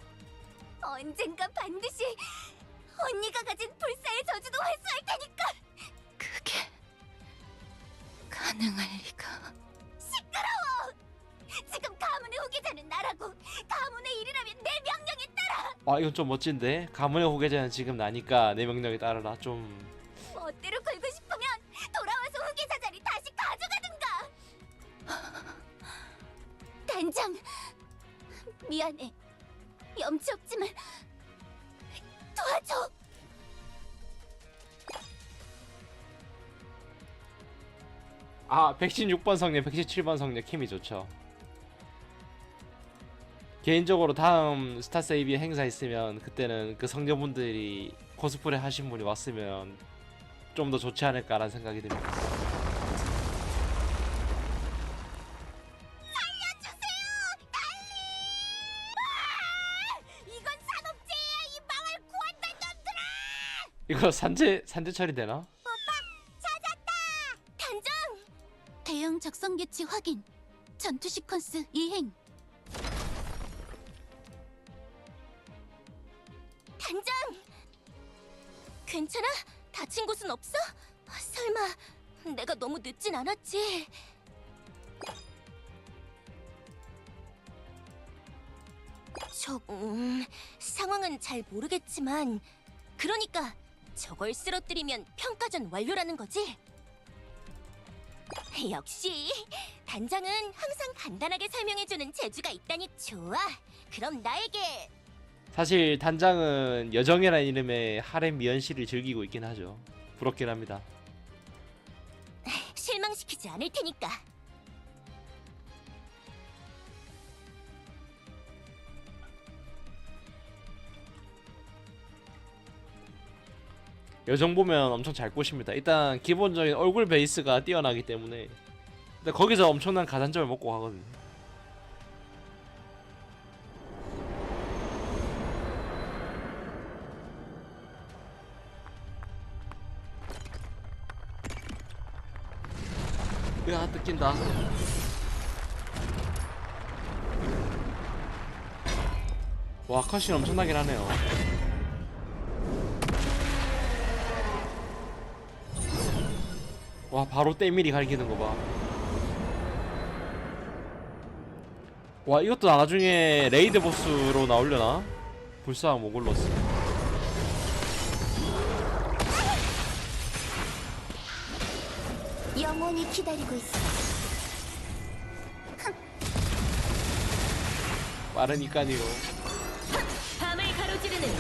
언젠가 반드시 언니가 가진 불사의 저주도 회수할 테니까. 그게 가능할 리가. 시끄러워. 지금 가문의 후계자는 나라고 가문의 일이라면 내 명령에 따라. 이건 좀 멋진데. 가문의 후계자는 지금 나니까 내 명령에 따르라. 좀 멋대로 굴고 싶으면 돌아와서 후계자 자리 다시 가져가든가. 단장, 미안해. 염치 없지만 도와줘. 아 116번 성녀 117번 성녀 힘이 좋죠. 개인적으로 다음 스타세이비 행사 있으면 그때는 그 성녀분들이 코스프레 하신 분이 왔으면 좀 더 좋지 않을까라는 생각이 듭니다. 이건 산업재해야, 이 망할 구한단 놈들아! 이거 산재 처리되나? 단장, 대형 적성 개치 확인. 전투 시퀀스 이행. 단장. 괜찮아? 다친 곳은 없어? 설마 내가 너무 늦진 않았지? 상황은 잘 모르겠지만 그러니까 저걸 쓰러뜨리면 평가전 완료라는 거지? 역시 단장은 항상 간단하게 설명해주는 재주가 있다니 좋아. 그럼 나에게 사실 단장은 여정이라는 이름의 하렘 미연씨를 즐기고 있긴 하죠. 부럽긴 합니다. 실망시키지 않을 테니까. 여정 보면 엄청 잘 꼬십니다. 일단 기본적인 얼굴 베이스가 뛰어나기 때문에 근데 거기서 엄청난 가산점을 먹고 가거든요. 야 뜯긴다. 와 컷신 엄청나긴 하네요. 와 바로 떼밀이 갈기는 거 봐. 와 이것도 나중에 레이드 보스로 나오려나? 불사왕 모글로스. 영원히 기다리고 있어. 빠르니까요. 밤을 가로지르는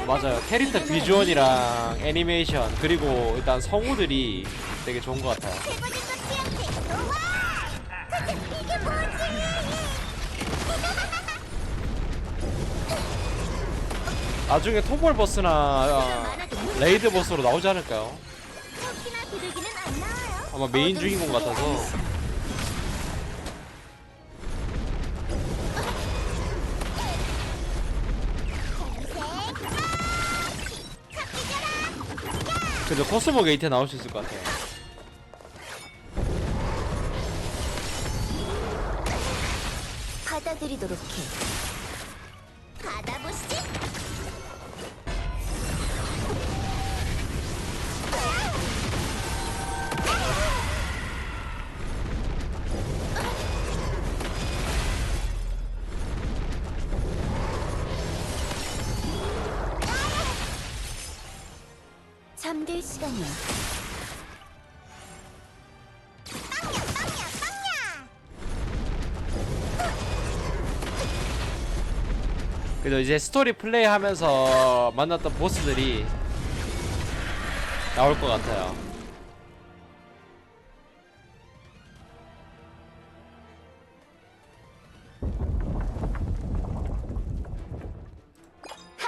맞아요. 캐릭터 비주얼이랑 애니메이션 그리고 일단 성우들이 되게 좋은 것 같아요. 최고의 꽃이한테 좋아. 이게 뭐지? 나중에 토벌 버스나 레이드 버스로 나오지 않을까요? 토끼나 비둘기는 안 나와요. 아마 메인 주인공 같아서. 그래도 코스모 게이트에 나올 수 있을 것 같아요. 받아들이도록 해. 받아보시지. 잠들 시간이야. 그래도 이제 스토리 플레이 하면서 만났던 보스들이 나올 것 같아요.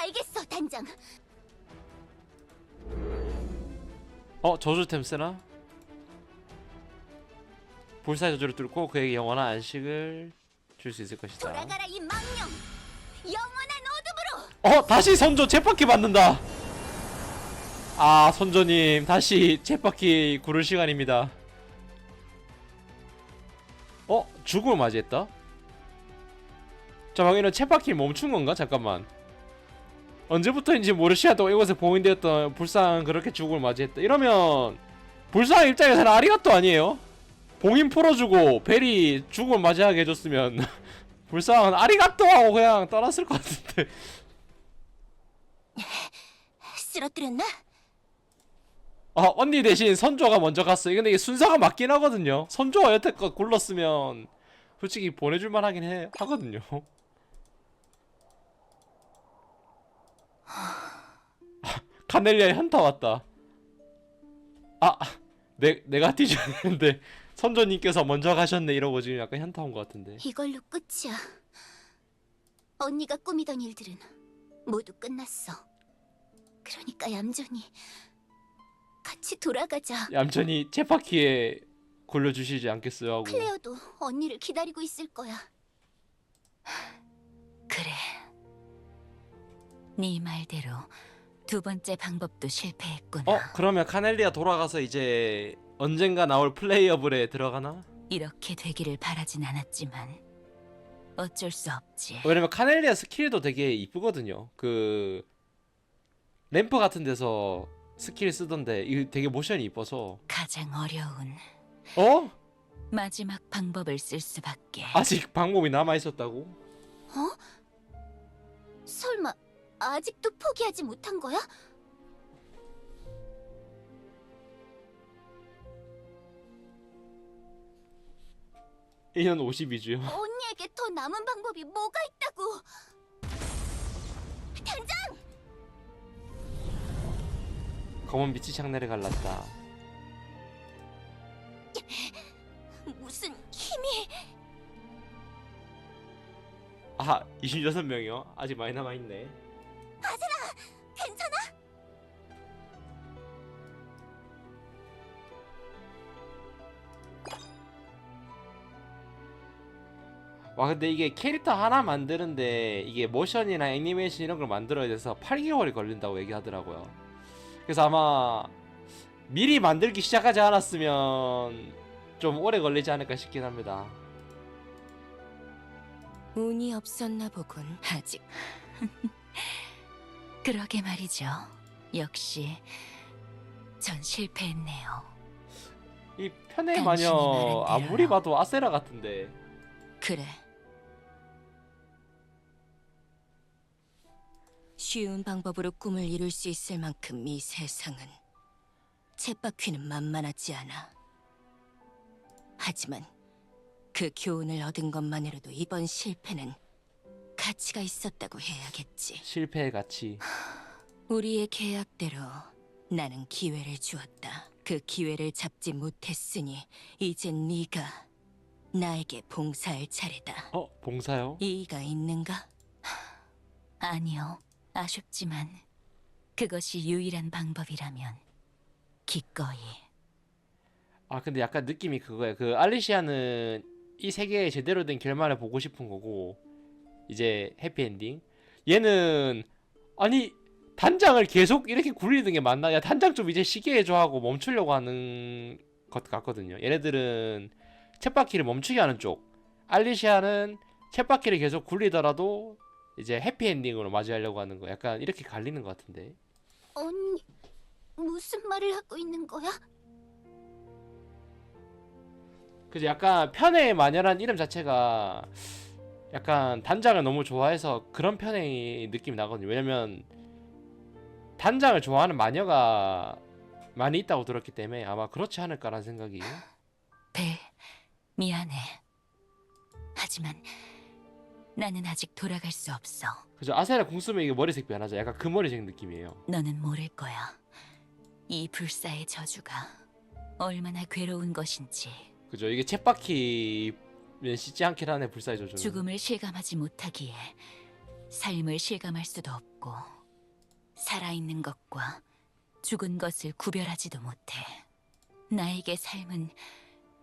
알겠어, 단장. 저주템 쓰나? 불사의 저주를 뚫고 그에게 영원한 안식을 줄 수 있을 것이다. 돌아가라 이 망령. 영원한 어둠으로. 다시 선조 쳇바퀴 받는다. 아, 선조님 다시 쳇바퀴 구를 시간입니다. 죽음을 맞이했다? 자, 방금 쳇바퀴 멈춘 건가? 잠깐만. 언제부터인지 모르시아도 이곳에 봉인되었던 불쌍한 그렇게 죽음을 맞이했다. 이러면 불쌍한 입장에서는 아리가또 아니에요? 봉인 풀어주고 벨이 죽음을 맞이하게 해줬으면 불쌍한 아리가또 하고 그냥 떠났을 것 같은데. 쓰러뜨렸나? 언니 대신 선조가 먼저 갔어요. 근데 이게 순서가 맞긴 하거든요. 선조가 여태껏 굴렀으면 솔직히 보내줄만 하긴 하거든요. 카넬리아의 현타 왔다. 내가 뛰져야 되는데 선조님께서 먼저 가셨네 이러고 지금 약간 현타 온 것 같은데. 이걸로 끝이야. 언니가 꾸미던 일들은 모두 끝났어. 그러니까 얌전히 같이 돌아가자. 얌전히 쳇바퀴에 굴려주시지 않겠어요 하고. 클레어도 언니를 기다리고 있을 거야. 그래. 네 말대로 두 번째 방법도 실패했구나. 그러면 카넬리아 돌아가서 이제 언젠가 나올 플레이어블에 들어가나? 이렇게 되기를 바라진 않았지만 어쩔 수 없지. 왜냐면 카넬리아 스킬도 되게 이쁘거든요. 그 램프 같은 데서 스킬 쓰던데 이거 되게 모션이 이뻐서. 가장 어려운 마지막 방법을 쓸 수밖에. 아직 방법이 남아 있었다고? 설마 아직도 포기하지 못한 거야? 1년 52주요. 언니에게 더 남은 방법이 뭐가 있다고? 단장! 검은 빛이 장내를 갈랐다. 무슨 힘이? 26명이요? 아직 많이 남아있네. 괜찮아? 와, 근데 이게 캐릭터 하나 만드는데 이게 모션이나 애니메이션 이런 걸 만들어야 돼서 8개월이 걸린다고 얘기하더라고요. 그래서 아마 미리 만들기 시작하지 않았으면 좀 오래 걸리지 않을까 싶긴 합니다. 운이 없었나 보군. 아직. 그러게 말이죠. 역시 전 실패했네요. 이 편의 당신이 마녀 말한 아무리 대로요. 봐도 아세라 같은데. 그래. 쉬운 방법으로 꿈을 이룰 수 있을 만큼 이 세상은 쳇바퀴는 만만하지 않아. 하지만 그 교훈을 얻은 것만으로도 이번 실패는 가치가 있었다고 해야겠지. 실패의 가치. 우리의 계약대로 나는 기회를 주었다. 그 기회를 잡지 못했으니 이젠 네가 나에게 봉사할 차례다. 봉사요? 이의가 있는가? 아니요. 아쉽지만 그것이 유일한 방법이라면 기꺼이. 근데 약간 느낌이 그거야. 그 알리시아는 이 세계에 제대로 된 결말을 보고 싶은 거고, 이제 해피엔딩. 얘는 아니 단장을 계속 이렇게 굴리는 게 맞나? 야, 단장 좀 이제 쉬게 해줘 하고 멈추려고 하는 것 같거든요. 얘네들은 쳇바퀴를 멈추게 하는 쪽, 알리시아는 쳇바퀴를 계속 굴리더라도 이제 해피엔딩으로 맞이하려고 하는 거. 약간 이렇게 갈리는 것 같은데. 언니, 무슨 말을 하고 있는 거야? 그죠? 약간 편의 마녀란 이름 자체가 약간 단장을 너무 좋아해서 그런 편의 느낌이 나거든요. 왜냐면 단장을 좋아하는 마녀가 많이 있다고 들었기 때문에 아마 그렇지 않을까라는 생각이. 벨, 미안해. 하지만 나는 아직 돌아갈 수 없어. 그죠? 아세라 궁 쓰면 이게 머리색 변하죠. 약간 그 머리색 느낌이에요. 너는 모를 거야. 이 불사의 저주가 얼마나 괴로운 것인지. 그죠? 이게 쳇바퀴면 씻지 않긴 하네, 불사의 저주는. 죽음을 실감하지 못하기에 삶을 실감할 수도 없고, 살아있는 것과 죽은 것을 구별하지도 못해. 나에게 삶은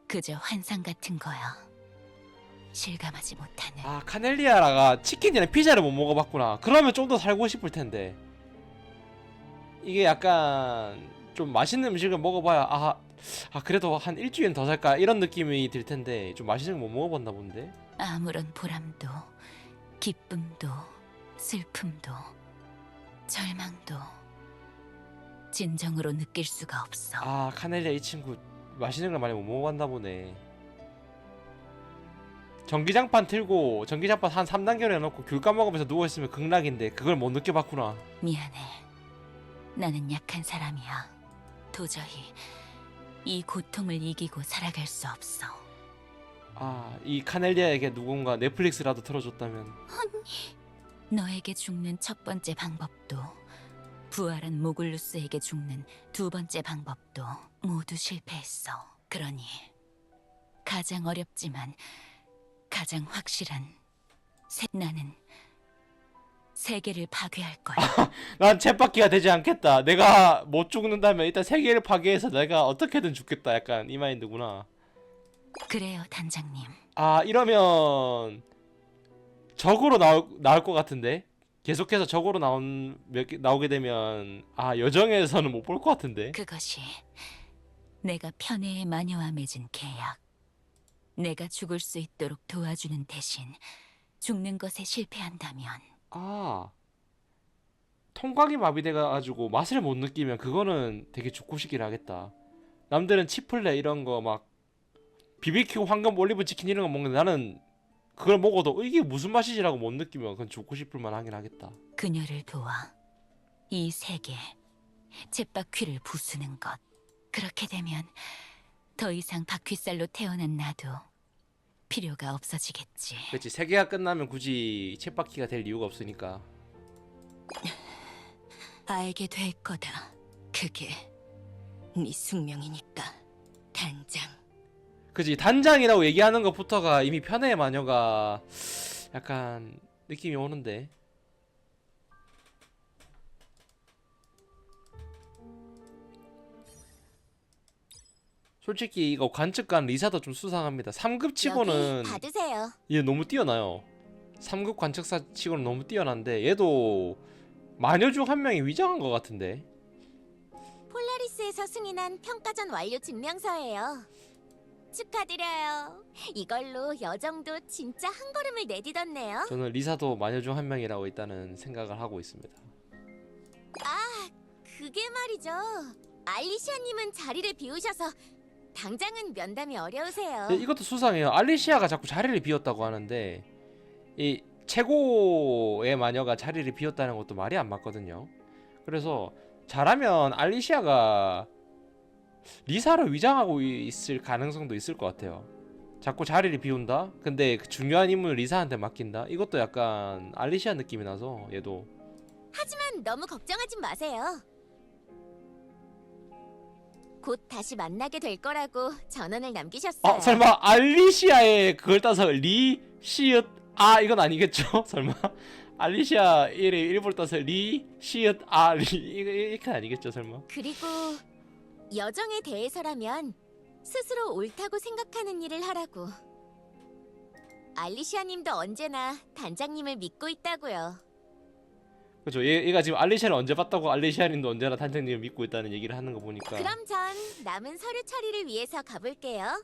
그저 환상 같은 거야. 실감하지 못하는. 카넬리아라가 치킨이랑 피자를 못 먹어봤구나. 그러면 좀 더 살고 싶을 텐데. 이게 약간 좀 맛있는 음식을 먹어봐야 그래도 한 일주일은 더 살까 이런 느낌이 들 텐데, 좀 맛있는 거 못 먹어봤나 본데. 아무런 보람도, 기쁨도, 슬픔도, 절망도 진정으로 느낄 수가 없어. 카넬리아 이 친구 맛있는 걸 많이 못 먹어봤나 보네. 전기장판 틀고 전기장판 한 3단계로 해놓고 귤 까먹으면서 누워있으면 극락인데 그걸 못 느껴봤구나. 미안해. 나는 약한 사람이야. 도저히 이 고통을 이기고 살아갈 수 없어. 이 카넬리아에게 누군가 넷플릭스라도 틀어줬다면. 너에게 죽는 첫 번째 방법도, 부활한 모글루스에게 죽는 두 번째 방법도 모두 실패했어. 그러니 가장 어렵지만 가장 확실한 나는 세계를 파괴할 거야. 난 쳇바퀴가 되지 않겠다. 내가 못 죽는다면 일단 세계를 파괴해서 내가 어떻게든 죽겠다. 약간 이 마인드구나. 그래요, 단장님. 이러면 적으로 나올 것 같은데. 계속해서 적으로 나오게 되면 여정에서는 못 볼 것 같은데. 그것이 내가 편애의 마녀와 맺은 계약. 내가 죽을 수 있도록 도와주는 대신 죽는 것에 실패한다면. 통각이 마비돼가지고 맛을 못 느끼면 그거는 되게 죽고 싶긴 하겠다. 남들은 치플레 이런 거 막 BBQ 황금 올리브 치킨 이런 거 먹는데 나는 그걸 먹어도 이게 무슨 맛이지라고 못 느끼면 그건 죽고 싶을 만하긴 하겠다. 그녀를 도와 이 세계 쳇바퀴를 부수는 것. 그렇게 되면 더 이상 바퀴살로 태어난 나도 필요가 없어지겠지. 그렇지. 세계가 끝나면 굳이 쳇바퀴가 될 이유가 없으니까. 알게 될 거다. 그게 네 숙명이니까, 단장. 그치. 단장이라고 얘기하는 것부터가 이미 편애의 마녀가 약간 느낌이 오는데. 솔직히 이거 관측관 리사도 좀 수상합니다. 3급 치고는 여기 받으세요. 얘 너무 뛰어나요. 3급 관측사 치고는 너무 뛰어난데 얘도 마녀 중 한 명이 위장한 것 같은데. 폴라리스에서 승인한 평가전 완료 증명서예요. 축하드려요. 이걸로 여정도 진짜 한 걸음을 내디뎠네요. 저는 리사도 마녀 중 한 명이라고 일단은 생각을 하고 있습니다. 그게 말이죠. 알리시아님은 자리를 비우셔서 당장은 면담이 어려우세요. 이것도 수상해요. 알리시아가 자꾸 자리를 비웠다고 하는데 이 최고의 마녀가 자리를 비웠다는 것도 말이 안 맞거든요. 그래서 잘하면 알리시아가 리사를 위장하고 있을 가능성도 있을 것 같아요. 자꾸 자리를 비운다? 근데 그 중요한 임무를 리사한테 맡긴다? 이것도 약간 알리시아 느낌이 나서 얘도 하지만 너무 걱정하지 마세요. 곧 다시 만나게 될 거라고 전언을 남기셨어요. 설마 알리시아의 그걸 따서 리, 시읒, 아 이건 아니겠죠? 설마 알리시아 이름의 일부러 따서 리, 시읒, 아, 리 이렇게 아니겠죠? 설마? 그리고 여정에 대해서라면 스스로 옳다고 생각하는 일을 하라고. 알리시아님도 언제나 단장님을 믿고 있다고요. 그죠? 얘가 지금 알리시아를 언제 봤다고 알리시아님도 언제나 단장님을 믿고 있다는 얘기를 하는 거 보니까. 그럼 전 남은 서류 처리를 위해서 가볼게요.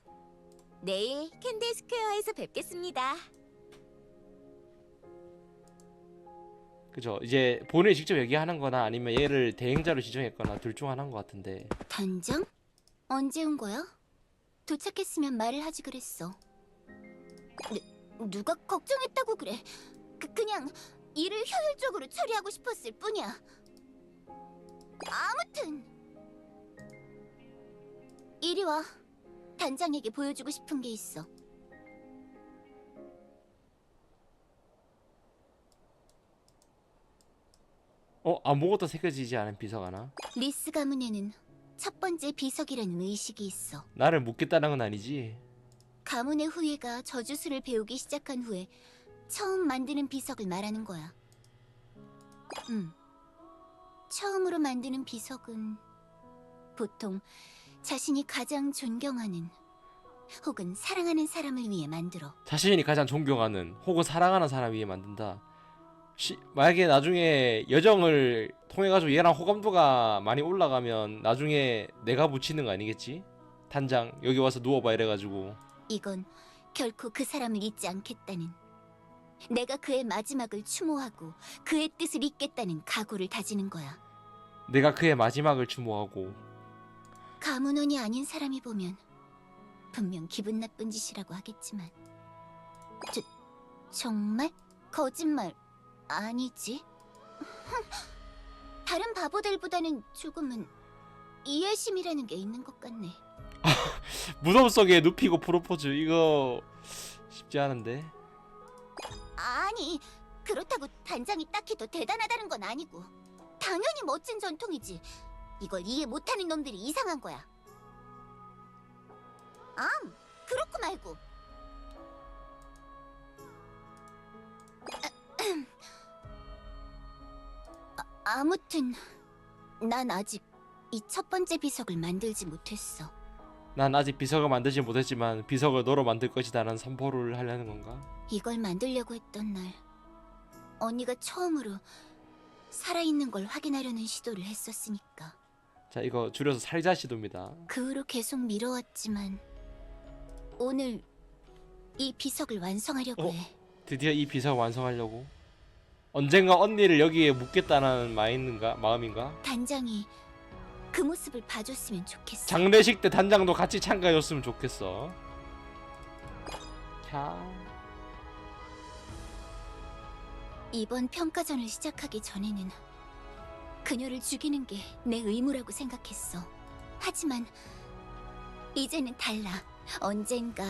내일 캔디 스퀘어에서 뵙겠습니다. 그죠? 이제 본인이 직접 얘기하는 거나 아니면 얘를 대행자로 지정했거나 둘 중 하나인 것 같은데. 단장? 언제 온 거야? 도착했으면 말을 하지 그랬어. 누가 걱정했다고 그래? 그냥 일을 효율적으로 처리하고 싶었을 뿐이야. 아무튼 이리 와. 단장에게 보여주고 싶은 게 있어. 아무것도 새겨지지 않은 비석 하나? 리스 가문에는 첫 번째 비석이라는 의식이 있어. 나를 묻겠다는 건 아니지? 가문의 후예가 저주술을 배우기 시작한 후에 처음 만드는 비석을 말하는 거야. 처음으로 만드는 비석은 보통 자신이 가장 존경하는 혹은 사랑하는 사람을 위해 만들어. 자신이 가장 존경하는 혹은 사랑하는 사람 위해 만든다. 만약에 나중에 여정을 통해가지고 얘랑 호감도가 많이 올라가면 나중에 내가 붙이는 거 아니겠지? 단장 여기 와서 누워봐 이래가지고. 이건 결코 그 사람을 잊지 않겠다는, 내가 그의 마지막을 추모하고 그의 뜻을 잇겠다는 각오를 다지는 거야. 내가 그의 마지막을 추모하고. 가문원이 아닌 사람이 보면 분명 기분 나쁜 짓이라고 하겠지만 정말? 거짓말 아니지? 다른 바보들보다는 조금은 이해심이라는 게 있는 것 같네. 무덤 속에 눕히고 프로포즈 이거 쉽지 않은데. 아니, 그렇다고 단장이 딱히 더 대단하다는 건 아니고 당연히 멋진 전통이지. 이걸 이해 못하는 놈들이 이상한 거야. 그렇고 말고 아무튼 난 아직 이 첫 번째 비석을 만들지 못했어. 난 아직 비석을 만들지 못했지만 비석을 너로 만들 것이다라는 선포를 하려는 건가? 이걸 만들려고 했던 날 언니가 처음으로 살아있는 걸 확인하려는 시도를 했었으니까. 자, 이거 줄여서 살자 시도입니다. 그 후로 계속 미뤄왔지만 오늘 이 비석을 완성하려고 해. 드디어 이 비석을 완성하려고? 언젠가 언니를 여기에 묻겠다는 마음인가? 단장이 그 모습을 봐줬으면 좋겠어. 장례식 때 단장도 같이 참가해줬으면 좋겠어. 캬. 이번 평가전을 시작하기 전에는 그녀를 죽이는 게 내 의무라고 생각했어. 하지만 이제는 달라. 언젠가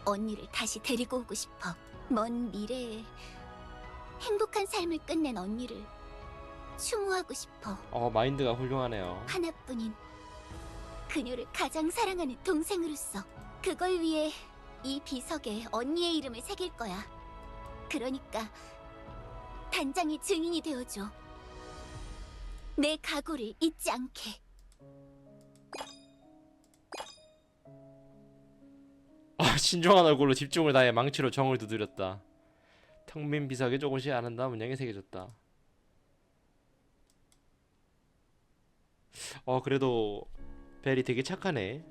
언니를 다시 데리고 오고 싶어. 먼 미래에 행복한 삶을 끝낸 언니를 추모하고 싶어. 마인드가 훌륭하네요. 하나뿐인 그녀를 가장 사랑하는 동생으로서. 그걸 위해 이 비석에 언니의 이름을 새길 거야. 그러니까 단장의 증인이 되어줘. 내 각오를 잊지 않게. 신중한 얼굴로 집중을 다해 망치로 정을 두드렸다. 텅 빈 비석에 조금씩 아름다운 문양이 새겨졌다. 그래도 벨이 되게 착하네.